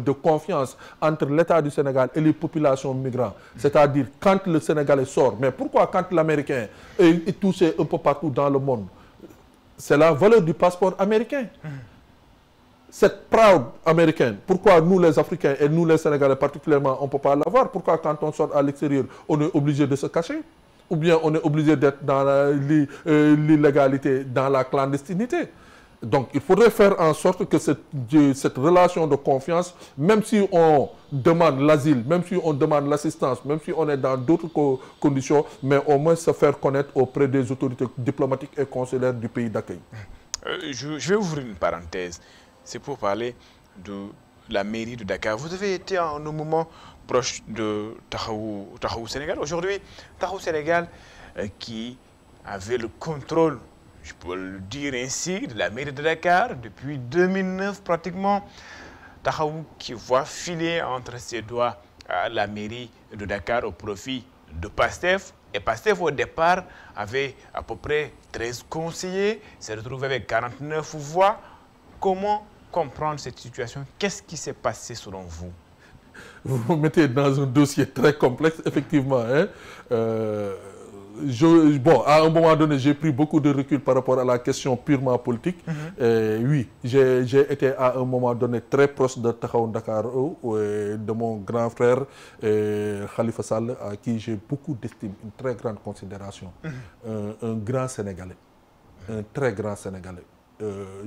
de confiance entre l'État du Sénégal et les populations migrantes. C'est-à-dire quand le Sénégalais sort, mais pourquoi quand l'Américain est touché un peu partout dans le monde? C'est la valeur du passeport américain. Cette proud américaine, pourquoi nous les Africains et nous les Sénégalais particulièrement, on ne peut pas l'avoir? Pourquoi quand on sort à l'extérieur, on est obligé de se cacher? Ou bien on est obligé d'être dans l'illégalité, dans la clandestinité? Donc il faudrait faire en sorte que cette relation de confiance, même si on demande l'asile, même si on demande l'assistance, même si on est dans d'autres conditions, mais au moins se faire connaître auprès des autorités diplomatiques et consulaires du pays d'accueil. Je vais ouvrir une parenthèse. C'est pour parler de la mairie de Dakar. Vous avez été en un moment proche de Tahaou Sénégal. Aujourd'hui, Tahaou Sénégal qui avait le contrôle, je peux le dire ainsi, de la mairie de Dakar depuis 2009 pratiquement. Tahaou qui voit filer entre ses doigts la mairie de Dakar au profit de PASTEF. Et PASTEF au départ avait à peu près 13 conseillers, s'est retrouvé avec 49 voix. Comment comprendre cette situation? Qu'est-ce qui s'est passé selon vous? Vous vous mettez dans un dossier très complexe, effectivement. Hein. Bon, à un moment donné, j'ai pris beaucoup de recul par rapport à la question purement politique. Oui, j'ai été à un moment donné très proche de Tahaou Dakar, de mon grand frère Khalifa Sall, à qui j'ai beaucoup d'estime, une très grande considération. Un grand Sénégalais, un très grand Sénégalais.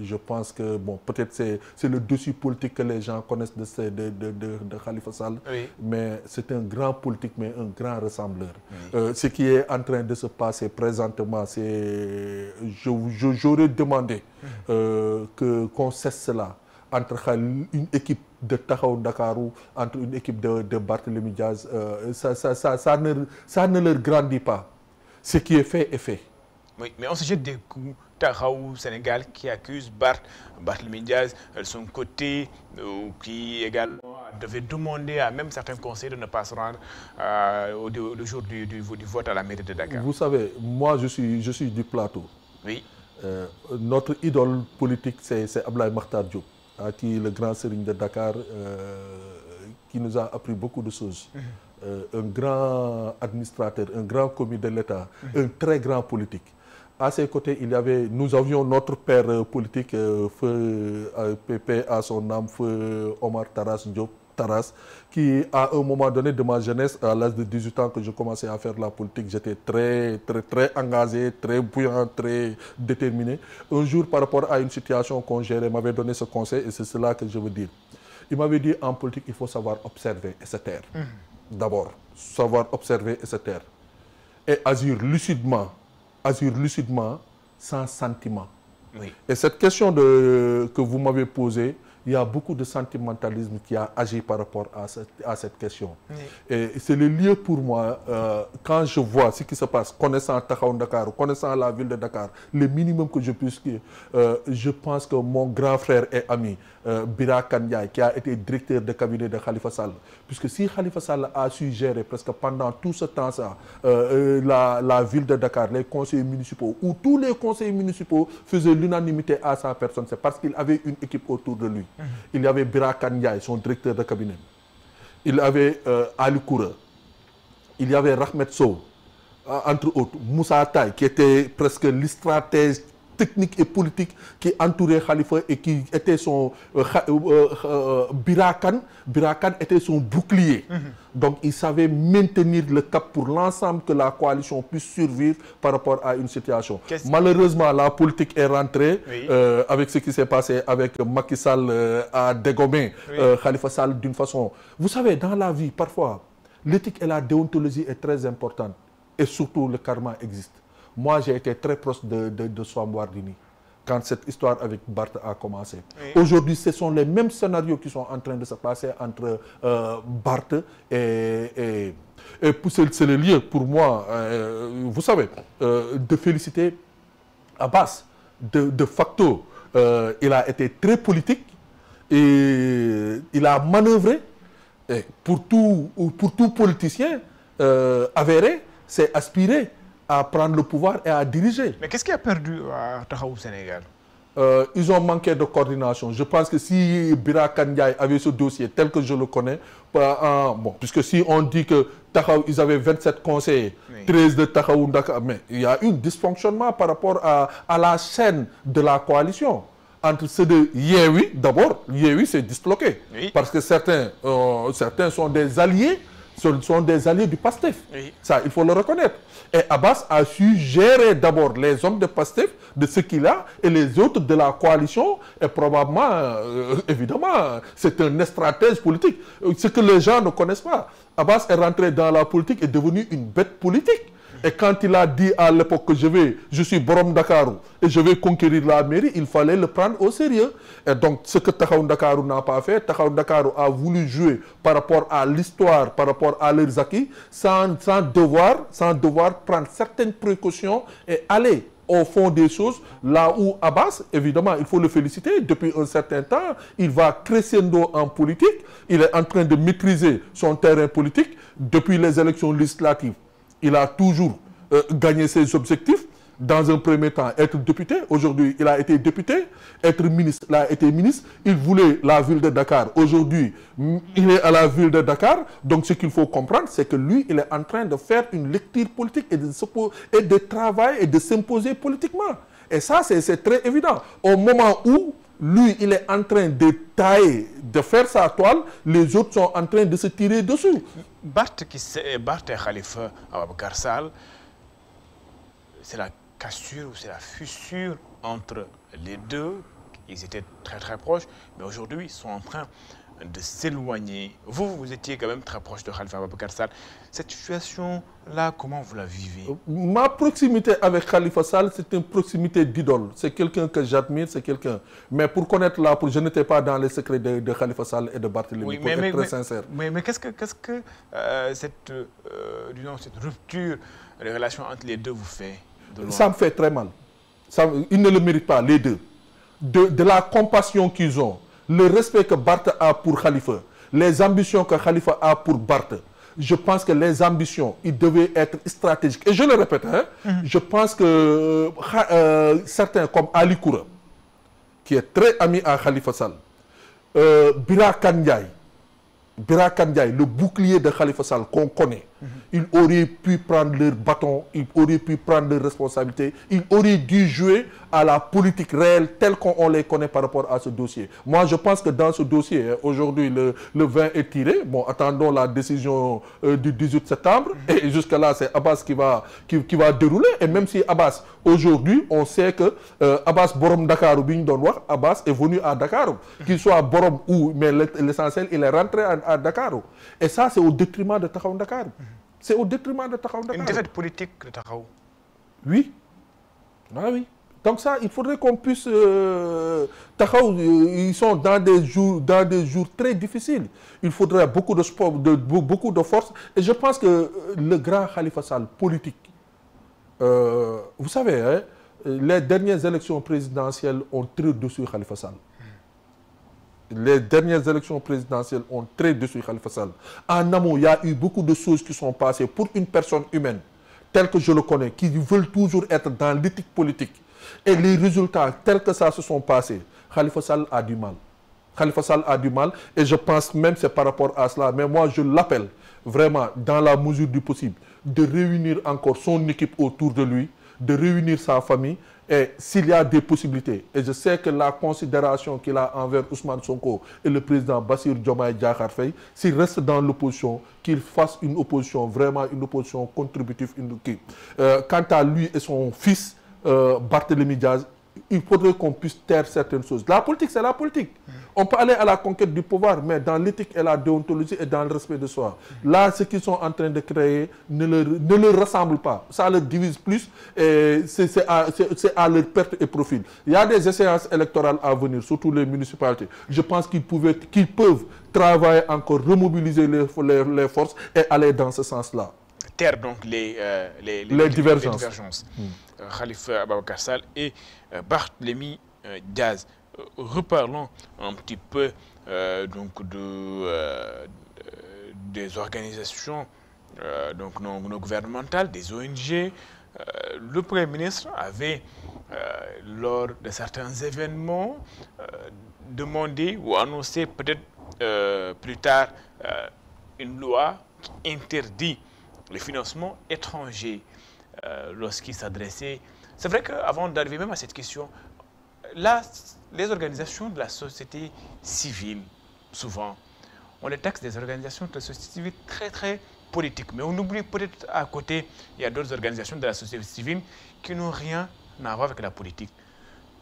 Je pense que, bon, peut-être c'est le dossier politique que les gens connaissent de Khalifa Sall, oui. Mais c'est un grand politique, mais un grand rassembleur. Oui. Ce qui est en train de se passer présentement, c'est... J'aurais demandé qu'on cesse cela entre une équipe de Tahaou Dakarou, entre une équipe de Barthélémy Diaz. Ça ne leur grandit pas. Ce qui est fait est fait. Oui, mais on se jette des coups. Tahaou Sénégal qui accuse Barthélémy Diaz de son côté, qui également devait demander à même certains conseillers de ne pas se rendre le jour du vote à la mairie de Dakar. Vous savez, moi je suis du plateau. Oui. Notre idole politique, c'est Ablaye Makhtar Diop, qui est le grand serigne de Dakar, qui nous a appris beaucoup de choses. Un grand administrateur, un grand commis de l'État, un très grand politique. À ses côtés, nous avions notre père politique, feu Pépé à son âme, feu Omar Taras Diop, Taras, qui à un moment donné de ma jeunesse, à l'âge de 18 ans que je commençais à faire la politique, j'étais très engagé, très bouillant, très déterminé. Un jour, par rapport à une situation qu'on gérait, m'avait donné ce conseil et c'est cela que je veux dire. Il m'avait dit, en politique, il faut savoir observer et se taire. D'abord, savoir observer et se taire. Et agir lucidement, sans sentiment. Oui. Et cette question que vous m'avez posée, il y a beaucoup de sentimentalisme qui a agi par rapport à cette question. Oui. Et c'est le lieu pour moi, quand je vois ce qui se passe, connaissant Taxawu Dakar, connaissant la ville de Dakar, le minimum que je puisse, je pense que mon grand frère et ami, Bira Kandiaï, qui a été directeur de cabinet de Khalifa Sall, puisque si Khalifa Sall a su gérer presque pendant tout ce temps-là, la ville de Dakar, les conseillers municipaux, où tous les conseillers municipaux faisaient l'unanimité à sa personne, c'est parce qu'il avait une équipe autour de lui. Il y avait Bira Kandiaï, son directeur de cabinet. Il y avait Ali Koura. Il y avait Rahmet Sow, entre autres. Moussa Taï, qui était presque le stratège technique et politique qui entourait Khalifa et qui était son... Birakan était son bouclier. Donc il savait maintenir le cap pour l'ensemble que la coalition puisse survivre par rapport à une situation. Malheureusement, la politique est rentrée avec ce qui s'est passé avec Macky Sall à dégommer Khalifa Sall d'une façon... Vous savez, dans la vie, parfois, l'éthique et la déontologie est très importante. Et surtout, le karma existe. Moi, j'ai été très proche de Soham Wardini quand cette histoire avec Barth a commencé. Oui. Aujourd'hui, ce sont les mêmes scénarios qui sont en train de se passer entre Barth et c'est le lieu pour moi, vous savez, de féliciter Abbas. De facto, il a été très politique et il a manœuvré. Et pour tout politicien avéré, c'est aspirer à prendre le pouvoir et à diriger. Mais qu'est-ce qui a perdu à Taxawu Sénégal? Ils ont manqué de coordination. Je pense que si Bira Kandiaï avait ce dossier tel que je le connais, bon, puisque si on dit que Taxawu, ils avaient 27 conseillers, 13 de Taxawu Dakar, mais il y a eu un dysfonctionnement par rapport à la chaîne de la coalition. Entre ceux de Yewwi, d'abord, Yewwi s'est disloqué. Oui. Parce que certains sont des alliés, sont des alliés du PASTEF. Oui. Ça, il faut le reconnaître. Et Abbas a su gérer d'abord les hommes de PASTEF, de ce qu'il a, et les autres de la coalition. Et probablement, évidemment, c'est un stratège politique. Ce que les gens ne connaissent pas. Abbas est rentré dans la politique et est devenu une bête politique. Et quand il a dit à l'époque que je suis Borom Dakarou et je vais conquérir la mairie, il fallait le prendre au sérieux. Et donc, ce que Taxawu Dakarou n'a pas fait, Taxawu Dakarou a voulu jouer par rapport à l'histoire, par rapport à leurs acquis, sans devoir prendre certaines précautions et aller au fond des choses, là où Abbas, évidemment, il faut le féliciter, depuis un certain temps, il va crescendo en politique, il est en train de maîtriser son terrain politique depuis les élections législatives. Il a toujours gagné ses objectifs. Dans un premier temps, être député. Aujourd'hui, il a été député. Être ministre, il a été ministre. Il voulait la ville de Dakar. Aujourd'hui, il est à la ville de Dakar. Donc, ce qu'il faut comprendre, c'est que lui, il est en train de faire une lecture politique et de travailler et de s'imposer politiquement. Et ça, c'est très évident. Au moment où lui, il est en train de tailler, de faire sa toile, les autres sont en train de se tirer dessus. Barth et Khalifa Ababacar Sall, c'est la cassure ou c'est la fissure entre les deux. Ils étaient très très proches, mais aujourd'hui, ils sont en train de s'éloigner. Vous étiez quand même très proche de Khalifa Ababacar Sall. Cette situation-là, comment vous la vivez? Ma proximité avec Khalifa Sall, c'est une proximité d'idole. C'est quelqu'un que j'admire, c'est quelqu'un... Mais pour connaître je n'étais pas dans les secrets de Khalifa Sall et de Barthélémy, oui, pour être très sincère. Mais qu'est-ce que cette rupture de relation entre les deux vous fait? Ça me fait très mal. Ils ne le méritent pas, les deux. De la compassion qu'ils ont, le respect que Barth a pour Khalifa, les ambitions que Khalifa a pour Barth, je pense que les ambitions, ils devaient être stratégiques. Et je le répète, hein, je pense que certains comme Ali Koura, qui est très ami à Khalifa Sall, Bira Kandiaï, le bouclier de Khalifa Sall qu'on connaît, ils auraient pu prendre leur bâton, ils auraient pu prendre leurs responsabilités, ils auraient dû jouer à la politique réelle telle qu'on les connaît par rapport à ce dossier. Moi, je pense que dans ce dossier, aujourd'hui, le vin est tiré. Bon, attendons la décision du 18 septembre. Et jusque-là, c'est Abbas qui va dérouler. Et même si Abbas, aujourd'hui, on sait que Abbas Borom Dakar, Abbas est venu à Dakar. Qu'il soit Borom ou, mais l'essentiel, il est rentré à Dakar. Et ça, c'est au détriment de Tahaou Dakar. C'est au détriment de Tahaou Dakar. Une défaite politique de Tahaou. Oui. Ah oui. Donc ça, il faudrait qu'on puisse... Tahaou, ils sont dans des jours très difficiles. Il faudrait beaucoup de sport, beaucoup de force. Et je pense que le grand Khalifa Sall politique, vous savez, hein, les dernières élections présidentielles ont tiré dessus Khalifa Sall. Les dernières élections présidentielles ont très dessus Khalifa Sall. En amont, il y a eu beaucoup de choses qui sont passées pour une personne humaine, telle que je le connais, qui veulent toujours être dans l'éthique politique. Et les résultats, tels que ça se sont passés, Khalifa Sall a du mal. Khalifa Sall a du mal et je pense même que c'est par rapport à cela. Mais moi, je l'appelle vraiment, dans la mesure du possible, de réunir encore son équipe autour de lui, de réunir sa famille. Et s'il y a des possibilités, et je sais que la considération qu'il a envers Ousmane Sonko et le président Bassirou Diomaye Diakhar Faye, s'il reste dans l'opposition, qu'il fasse une opposition, vraiment une opposition contributive. Quant à lui et son fils, Barthélémy Diaz, il faudrait qu'on puisse taire certaines choses. La politique, c'est la politique. On peut aller à la conquête du pouvoir, mais dans l'éthique et la déontologie et dans le respect de soi. Là, ce qu'ils sont en train de créer ne leur ressemble pas. Ça leur divise plus et c'est à leur perte et profit. Il y a des échéances électorales à venir, surtout les municipalités. Je pense qu'ils peuvent travailler encore, remobiliser les forces et aller dans ce sens-là. Taire donc les divergences. Khalifa Ababacar Sall et Barthélémy Diaz. Reparlons un petit peu donc des organisations donc non gouvernementales, des ONG. Le Premier ministre avait, lors de certains événements, demandé ou annoncé peut-être plus tard une loi qui interdit le financement étranger lorsqu'il s'adressait. C'est vrai qu'avant d'arriver même à cette question, là, les organisations de la société civile, souvent, on les taxe des organisations de la société civile très politiques. Mais on oublie peut-être à côté, il y a d'autres organisations de la société civile qui n'ont rien à voir avec la politique.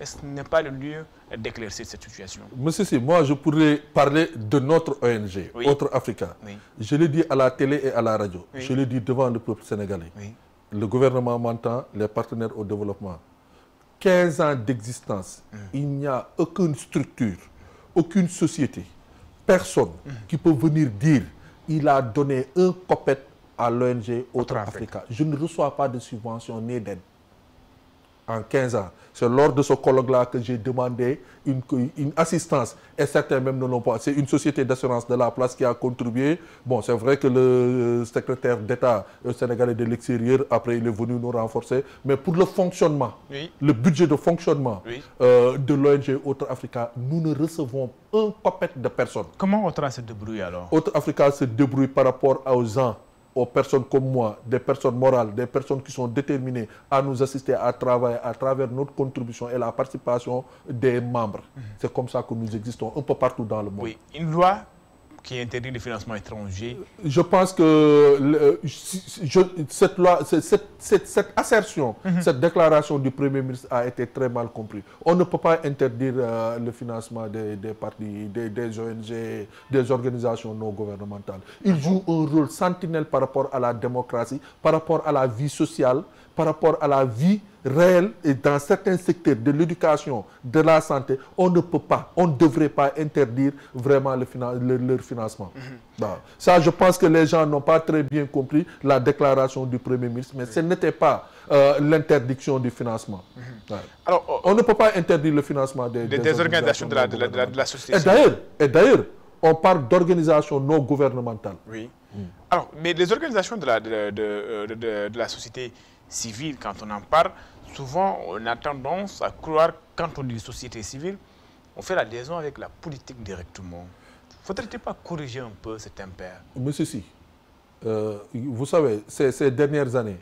Est-ce que ce n'est pas le lieu d'éclaircir cette situation? Monsieur Si, moi je pourrais parler de notre ONG, oui. Autre Africa. Oui. Je l'ai dit à la télé et à la radio. Oui. Je l'ai dit devant le peuple sénégalais. Oui. Le gouvernement m'entend, les partenaires au développement. 15 ans d'existence, il n'y a aucune structure, aucune société, personne qui peut venir dire il a donné un copet à l'ONG Autre Africa. Je ne reçois pas de subvention ni d'aide. En 15 ans. C'est lors de ce colloque-là que j'ai demandé une assistance. Et certains même ne l'ont pas. C'est une société d'assurance de la place qui a contribué. Bon, c'est vrai que le secrétaire d'État sénégalais de l'extérieur, après, il est venu nous renforcer. Mais pour le fonctionnement, oui. Le budget de fonctionnement oui. De l'ONG Autre Africa, nous ne recevons un copet de personnes. Comment Autre se débrouille alors? Autre Africa se débrouille par rapport aux gens, aux personnes comme moi, des personnes morales, des personnes qui sont déterminées à nous assister à travailler à travers notre contribution et la participation des membres. C'est comme ça que nous existons un peu partout dans le monde. Oui, une loi qui interdit le financement étranger. Je pense que cette loi, cette assertion, cette déclaration du Premier ministre a été très mal comprise. On ne peut pas interdire le financement des partis, des ONG, des organisations non gouvernementales. Ils jouent un rôle sentinelle par rapport à la démocratie, par rapport à la vie sociale, par rapport à la vie réelle et dans certains secteurs de l'éducation, de la santé, on ne peut pas, on ne devrait pas interdire vraiment leur financement. Bon. Ça, je pense que les gens n'ont pas très bien compris la déclaration du Premier ministre, mais ce n'était pas l'interdiction du financement. Ouais. Alors, on ne peut pas interdire le financement des organisations de la société. Et d'ailleurs, On parle d'organisations non gouvernementales. Oui. Alors, mais les organisations de la société civile, quand on en parle, souvent on a tendance à croire, quand on dit société civile, on fait la liaison avec la politique directement. Faudrait-il pas corriger un peu cet impair? Monsieur Si, vous savez, ces dernières années,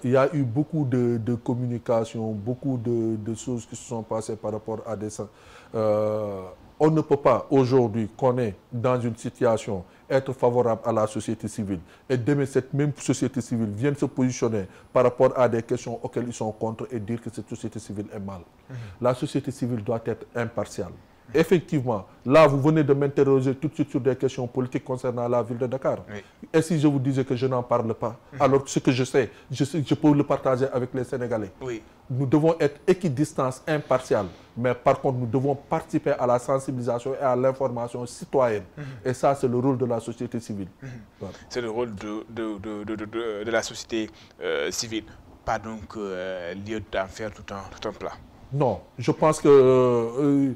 il y a eu beaucoup de communication, beaucoup de choses qui se sont passées par rapport à des... on ne peut pas aujourd'hui qu'on est dans une situation être favorable à la société civile et demain cette même société civile vienne se positionner par rapport à des questions auxquelles ils sont contre et dire que cette société civile est mal. La société civile doit être impartiale. Effectivement, là, vous venez de m'interroger tout de suite sur des questions politiques concernant la ville de Dakar. Oui. Et si je vous disais que je n'en parle pas, alors ce que je sais, je peux le partager avec les Sénégalais. Oui. Nous devons être équidistance, impartial, mais par contre, nous devons participer à la sensibilisation et à l'information citoyenne. Et ça, c'est le rôle de la société civile. Voilà. C'est le rôle de la société civile. Pas donc lieu d'en faire tout un plat. Non, je pense que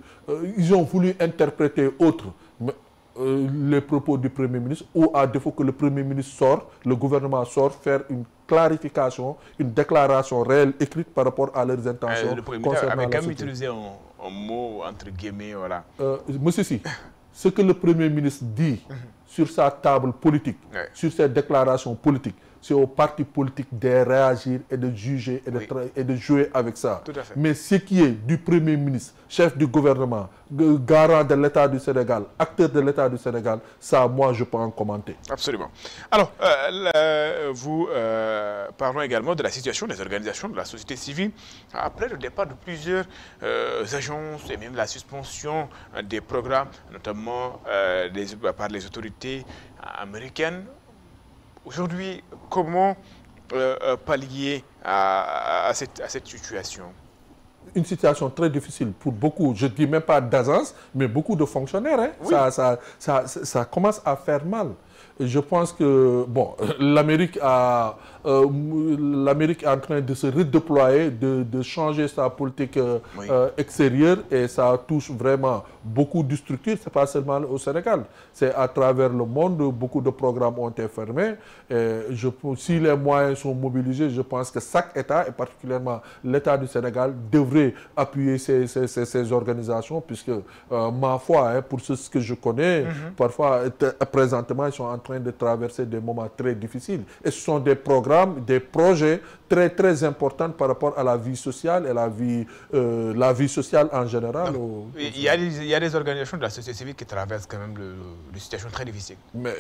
ils ont voulu interpréter autre les propos du Premier ministre, ou à défaut que le Premier ministre sorte, le gouvernement sort, faire une clarification, une déclaration réelle écrite par rapport à leurs intentions. Le Premier ministre avait quand même utilisé un mot entre guillemets, voilà. Monsieur Si, ce que le Premier ministre dit sur sa table politique, sur ses déclarations politiques, c'est aux partis politiques de réagir et de juger et de jouer avec ça. Tout à fait. Mais ce qui est du Premier ministre, chef du gouvernement, garant de l'État du Sénégal, acteur de l'État du Sénégal, ça, moi, je peux en commenter. Absolument. Alors, parlons également de la situation des organisations de la société civile. Après le départ de plusieurs agences et même la suspension des programmes, notamment par les autorités américaines, aujourd'hui, comment pallier à cette situation? Une situation très difficile pour beaucoup, je ne dis même pas d'agence, mais beaucoup de fonctionnaires. Hein. Oui. Ça commence à faire mal. Je pense que bon, l'Amérique est en train de se redéployer, de changer sa politique extérieure, et ça touche vraiment beaucoup de structures. Ce n'est pas seulement au Sénégal, c'est à travers le monde. Beaucoup de programmes ont été fermés. Et si les moyens sont mobilisés, je pense que chaque État, et particulièrement l'État du Sénégal, devrait appuyer ces organisations, puisque ma foi, hein, pour ce que je connais, parfois, présentement, ils sont en train de traverser des moments très difficiles. Et ce sont des programmes, des projets très, très importants par rapport à la vie sociale et la vie sociale en général. Donc, il y a des organisations de la société civile qui traversent quand même des situations très difficiles. Mais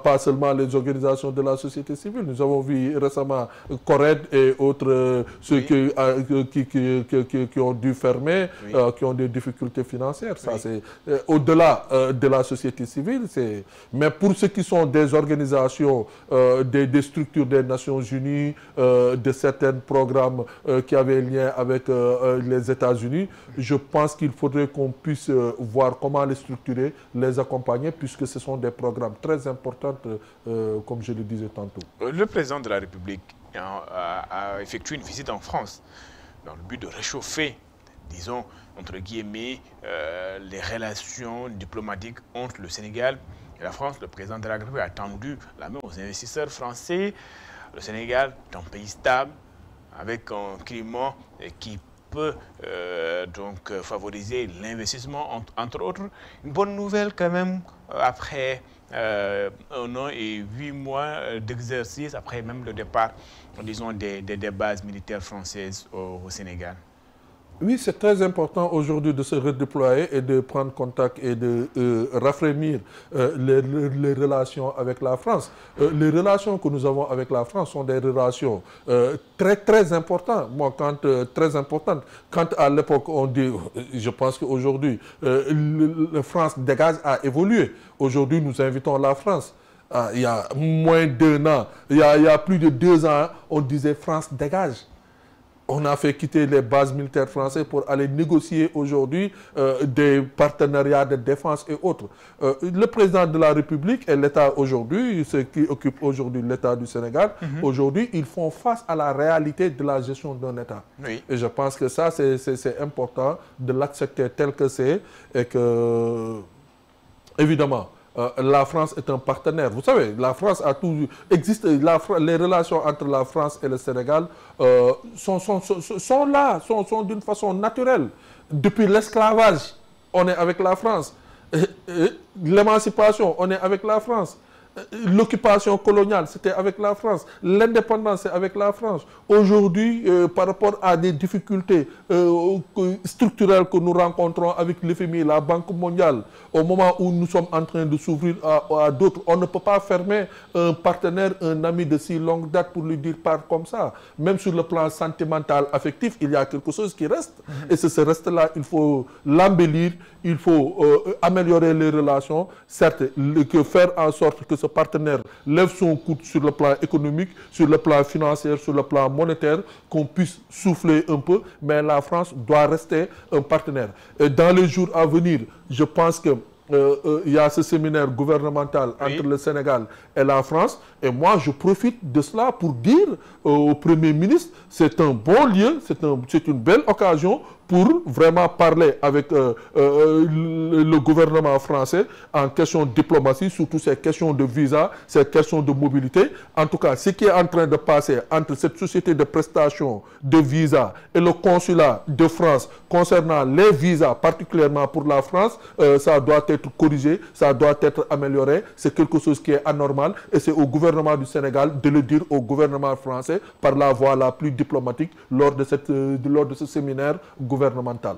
pas seulement les organisations de la société civile. Nous avons vu récemment Cored et autres, ceux qui ont dû fermer, qui ont des difficultés financières. Ça, c'est au-delà de la société civile. Mais pour ceux qui sont des organisations, des structures des Nations Unies, de certains programmes qui avaient lien avec les États-Unis, je pense qu'il faudrait qu'on puisse voir comment les structurer, les accompagner, puisque ce sont des programmes très importants, comme je le disais tantôt. Le président de la République a effectué une visite en France dans le but de réchauffer, disons, entre guillemets, les relations diplomatiques entre le Sénégal et la France. Le président de la République a tendu la main aux investisseurs français. Le Sénégal est un pays stable, avec un climat qui peut donc favoriser l'investissement, entre autres. Une bonne nouvelle quand même, après 1 an et 8 mois d'exercice, après même le départ, disons, des bases militaires françaises au Sénégal. Oui, c'est très important aujourd'hui de se redéployer et de prendre contact et de raffermir les relations avec la France. Les relations que nous avons avec la France sont des relations très, très importantes. Moi, très importantes. Quand à l'époque, on dit, je pense qu'aujourd'hui, la France dégage a évolué. Aujourd'hui, nous invitons la France. Il y a moins d'1 an, il y a plus de 2 ans, on disait France dégage. On a fait quitter les bases militaires françaises pour aller négocier aujourd'hui des partenariats de défense et autres. Le président de la République et l'État aujourd'hui, ceux qui occupent aujourd'hui l'État du Sénégal, aujourd'hui, ils font face à la réalité de la gestion d'un État. Oui. Et je pense que ça, c'est important de l'accepter tel que c'est et que évidemment, la France est un partenaire. Vous savez, la France a toujours existe. Les relations entre la France et le Sénégal sont là, sont d'une façon naturelle. Depuis l'esclavage, on est avec la France. L'émancipation, on est avec la France. L'occupation coloniale, c'était avec la France. L'indépendance, c'est avec la France. Aujourd'hui, par rapport à des difficultés structurelles que nous rencontrons avec l'FMI, la Banque mondiale, au moment où nous sommes en train de s'ouvrir à d'autres, on ne peut pas fermer un partenaire, un ami de si longue date pour lui dire pas comme ça. Même sur le plan sentimental, affectif, il y a quelque chose qui reste. Et ce reste-là, il faut l'embellir, il faut améliorer les relations, certes, faire en sorte que ce partenaire lève son coude sur le plan économique, sur le plan financier, sur le plan monétaire, qu'on puisse souffler un peu, mais la France doit rester un partenaire. Et dans les jours à venir, je pense que il y a ce séminaire gouvernemental entre le Sénégal et la France. Et moi, je profite de cela pour dire au Premier ministre, c'est un bon lieu, c'est une belle occasion pour vraiment parler avec le gouvernement français en question de diplomatie, surtout ces questions de visa, ces questions de mobilité. En tout cas, ce qui est en train de passer entre cette société de prestation de visa et le consulat de France concernant les visas, particulièrement pour la France, ça doit être corrigé, ça doit être amélioré. C'est quelque chose qui est anormal et c'est au gouvernement du Sénégal de le dire au gouvernement français par la voie la plus diplomatique lors de ce séminaire gouvernemental.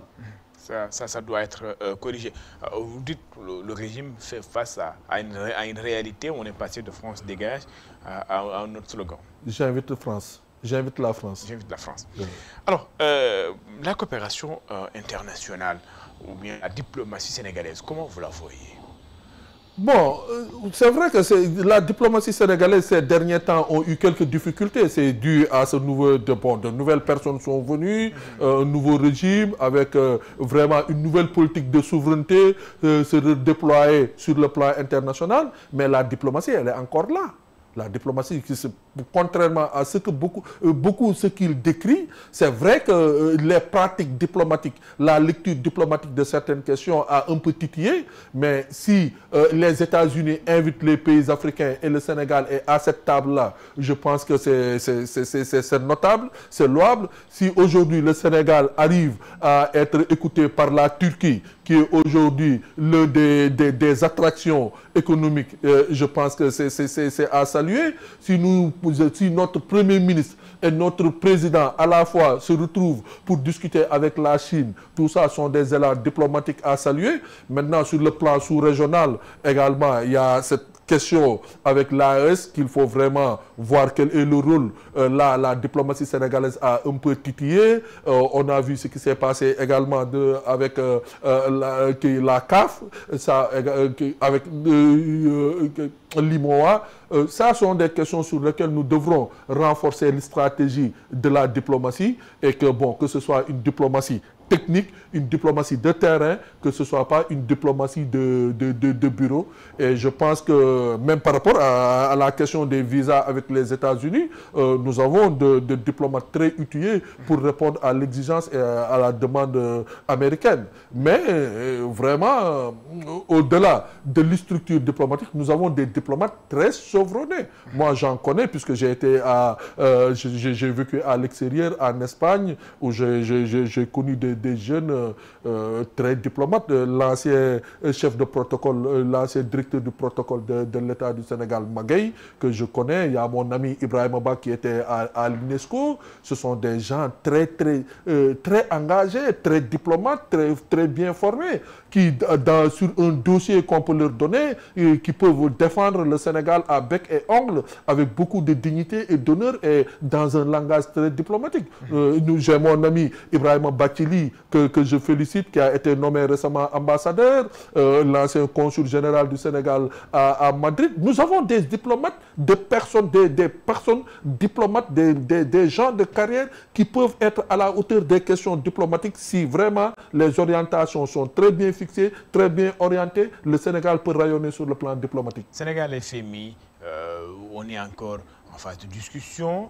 Ça doit être corrigé. Vous dites que le régime fait face à une réalité. On est passé de France dégage à un autre slogan. J'invite France. J'invite la France. J'invite la France. Oui. Alors, la coopération internationale ou bien la diplomatie sénégalaise, comment vous la voyez? Bon, c'est vrai que la diplomatie sénégalaise ces derniers temps ont eu quelques difficultés. C'est dû à ce de nouvelles personnes sont venues, un nouveau régime avec vraiment une nouvelle politique de souveraineté se déployer sur le plan international. Mais la diplomatie, elle est encore là. La diplomatie, contrairement à ce que beaucoup ce qu'il décrit, c'est vrai que les pratiques diplomatiques, la lecture diplomatique de certaines questions a un peu titillé, mais si les États-Unis invitent les pays africains et le Sénégal est à cette table-là, je pense que c'est notable, c'est louable. Si aujourd'hui le Sénégal arrive à être écouté par la Turquie, qui est aujourd'hui l'une des attractions économiques, je pense que c'est à saluer. Si notre Premier ministre et notre président à la fois se retrouvent pour discuter avec la Chine, tout ça sont des élans diplomatiques à saluer. Maintenant, sur le plan sous-régional, également, il y a cette question avec l'AES qu'il faut vraiment voir quel est le rôle. La diplomatie sénégalaise a un peu titillé. On a vu ce qui s'est passé également avec la CAF, avec l'IMOA. Ça sont des questions sur lesquelles nous devrons renforcer les stratégies de la diplomatie et que ce soit une diplomatie technique, une diplomatie de terrain, que ce ne soit pas une diplomatie de bureau. Et je pense que même par rapport à la question des visas avec les États-Unis, nous avons de diplomates très outillés pour répondre à l'exigence et à la demande américaine. Mais vraiment, au-delà de l'structure diplomatique, nous avons des diplomates très chevronnés. Moi, j'en connais puisque j'ai vécu à l'extérieur, en Espagne, où j'ai connu des jeunes très diplomates. L'ancien chef de protocole, l'ancien directeur du protocole de l'État du Sénégal, Magaye, que je connais. Il y a mon ami Ibrahim Abba qui était à l'UNESCO. Ce sont des gens très engagés, très diplomates, très bien formés, qui, sur un dossier qu'on peut leur donner, qui peuvent défendre le Sénégal à bec et ongle, avec beaucoup de dignité et d'honneur et dans un langage très diplomatique. J'ai mon ami Ibrahim Bachili, que je félicite, qui a été nommé récemment ambassadeur, l'ancien consul général du Sénégal à Madrid. Nous avons des diplomates, des personnes diplomates, des gens de carrière qui peuvent être à la hauteur des questions diplomatiques. Si vraiment les orientations sont très bien fixées, très bien orientées, le Sénégal peut rayonner sur le plan diplomatique. Sénégal et FMI, on est encore en phase de discussion.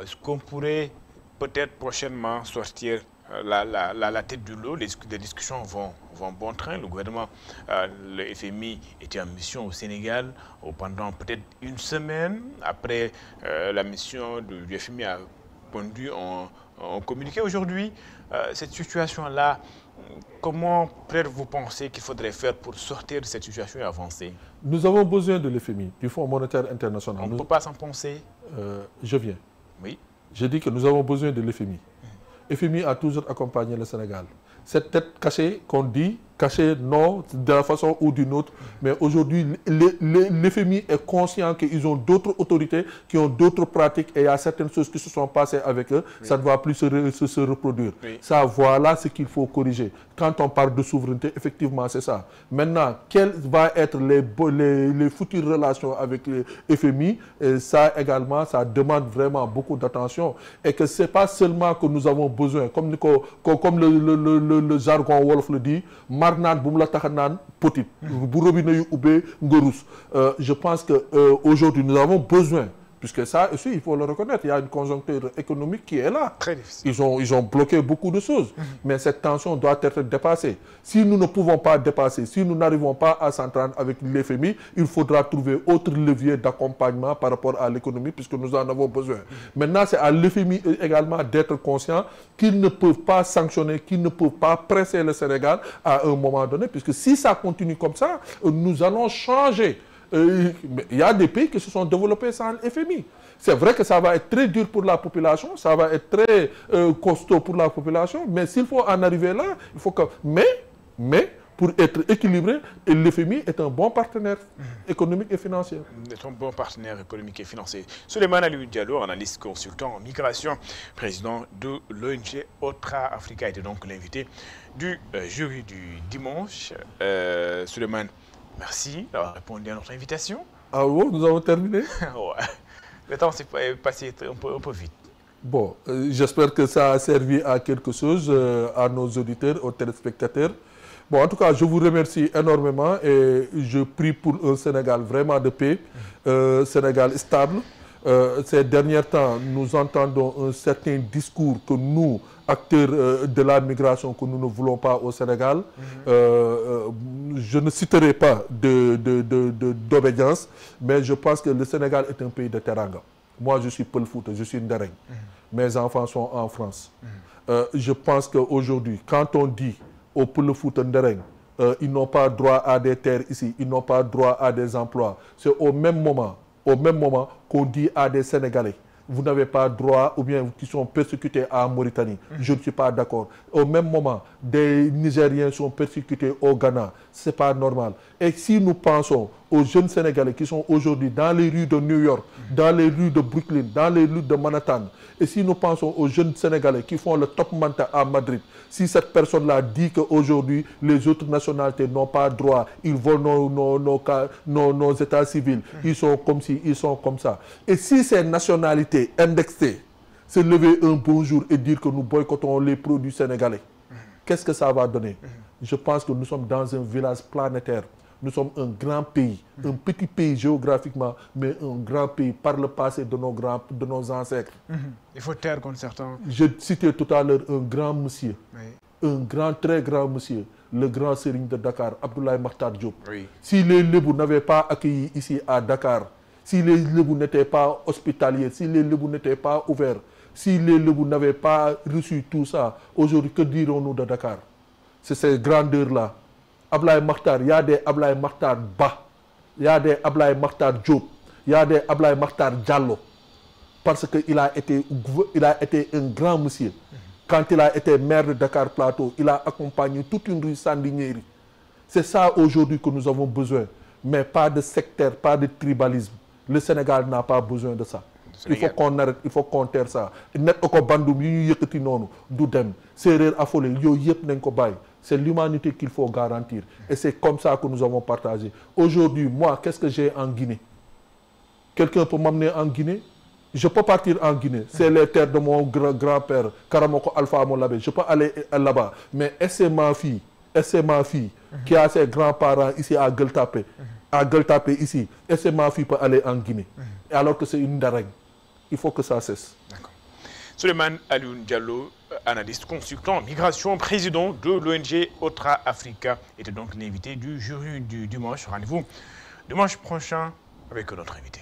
Est-ce qu'on pourrait peut-être prochainement sortir la tête du lot. Les discussions vont bon train. Le gouvernement, le FMI était en mission au Sénégal pendant peut-être une semaine. Après, la mission du FMI a conduit en communiqué aujourd'hui. Cette situation-là, comment peut-être vous pensez qu'il faudrait faire pour sortir de cette situation et avancer? Nous avons besoin de l'FMI, du Fonds monétaire international. On ne peut pas s'en penser. Je viens. Oui. Je dis que nous avons besoin de l'FMI. FMI a toujours accompagné le Sénégal. Cette tête cachée qu'on dit, cachée non, de la façon ou d'une autre, mais aujourd'hui, l'FMI est conscient qu'ils ont d'autres autorités, qui ont d'autres pratiques, et il y a certaines choses qui se sont passées avec eux, oui. Ça ne va plus se reproduire. Oui. Ça, voilà ce qu'il faut corriger. Quand on parle de souveraineté, effectivement, c'est ça. Maintenant, quelles vont être les futures relations avec le FMI, et ça également, ça demande vraiment beaucoup d'attention, et que ce n'est pas seulement que nous avons besoin, comme le jargon Wolof le dit, je pense qu'aujourd'hui, nous avons besoin, puisque ça aussi, il faut le reconnaître, il y a une conjoncture économique qui est là. Très difficile. Ils ont bloqué beaucoup de choses, mais cette tension doit être dépassée. Si nous ne pouvons pas dépasser, si nous n'arrivons pas à s'entendre avec l'FMI, il faudra trouver autre levier d'accompagnement par rapport à l'économie, puisque nous en avons besoin. Maintenant, c'est à l'FMI également d'être conscient qu'ils ne peuvent pas sanctionner, qu'ils ne peuvent pas presser le Sénégal à un moment donné, puisque si ça continue comme ça, nous allons changer. Il y a des pays qui se sont développés sans FMI. C'est vrai que ça va être très dur pour la population, ça va être très costaud pour la population, mais s'il faut en arriver là, il faut que... Mais pour être équilibré, l'FMI est un bon partenaire économique et financier. C'est un bon partenaire économique et financier. Souleymane Aliou Diallo, analyste consultant en migration, président de l'ONG Otra Africa, était donc l'invité du jury du dimanche. Souleymane, merci d'avoir répondu à notre invitation. Ah bon, nous avons terminé. Ouais. Le temps s'est passé un peu vite. Bon, j'espère que ça a servi à quelque chose, à nos auditeurs, aux téléspectateurs. Bon, en tout cas, je vous remercie énormément et je prie pour un Sénégal vraiment de paix, Sénégal stable. Ces derniers temps, nous entendons un certain discours que nous, acteurs de la migration, que nous ne voulons pas au Sénégal. Je ne citerai pas d'obédience, mais je pense que le Sénégal est un pays de teranga. Moi, je suis Peul Fouta, je suis Ndereng. Mes enfants sont en France. Je pense qu'aujourd'hui, quand on dit au Peul Fouta Ndereng, ils n'ont pas droit à des terres ici, ils n'ont pas droit à des emplois. C'est au même moment qu'on dit à des Sénégalais, vous n'avez pas droit, ou bien qui sont persécutés en Mauritanie. Je ne suis pas d'accord. Au même moment, des Nigériens sont persécutés au Ghana. Ce n'est pas normal. Et si nous pensons aux jeunes Sénégalais qui sont aujourd'hui dans les rues de New York, dans les rues de Brooklyn, dans les rues de Manhattan, et si nous pensons aux jeunes Sénégalais qui font le top manta à Madrid, si cette personne-là dit qu'aujourd'hui, les autres nationalités n'ont pas droit, ils volent nos états civils, ils sont comme ci, ils sont comme ça. Et si ces nationalités indexées se lever un bon jour et dire que nous boycottons les produits sénégalais, qu'est-ce que ça va donner? Je pense que nous sommes dans un village planétaire. Nous sommes un grand pays, un petit pays géographiquement, mais un grand pays par le passé de nos ancêtres. Il faut taire contre certains. Je citais tout à l'heure un grand monsieur, oui. Un très grand monsieur, le grand Serigne de Dakar, Abdoulaye Makhtar Diop. Oui. Si les Lébou n'avaient pas accueilli ici à Dakar, si les Lébou n'étaient pas hospitaliers, si les Lébou n'étaient pas ouverts, si les Lébou n'avaient pas reçu tout ça, aujourd'hui, que dirons-nous de Dakar? C'est ces grandeurs-là. Ablaye Makhtar, il y a des Ablaye Makhtar Ba, il y a des Ablaye Makhtar Diop, il y a des Ablaye Makhtar Diallo. Parce qu'il a été un grand monsieur. Quand il a été maire de Dakar Plateau, il a accompagné toute une rue Sandiniéry. C'est ça aujourd'hui que nous avons besoin. Mais pas de sectaire, pas de tribalisme. Le Sénégal n'a pas besoin de ça. Il faut qu'on arrête, il faut qu'on terre ça. C'est l'humanité qu'il faut garantir. Et c'est comme ça que nous avons partagé. Aujourd'hui, moi, qu'est-ce que j'ai en Guinée? Quelqu'un peut m'amener en Guinée? Je peux partir en Guinée. C'est les terres de mon grand-père, Karamoko Alpha Molabé. Je peux aller là-bas. Mais c'est ma fille qui a ses grands-parents ici à Gueltapé. À Gueltapé ici. Et c'est ma fille peut aller en Guinée. Alors que c'est une Ndereng. Il faut que ça cesse. D'accord. Souleymane Aliou Diallo, analyste consultant migration, président de l'ONG Otra Africa, était donc l'invité du jury du dimanche. Rendez-vous dimanche prochain avec notre invité.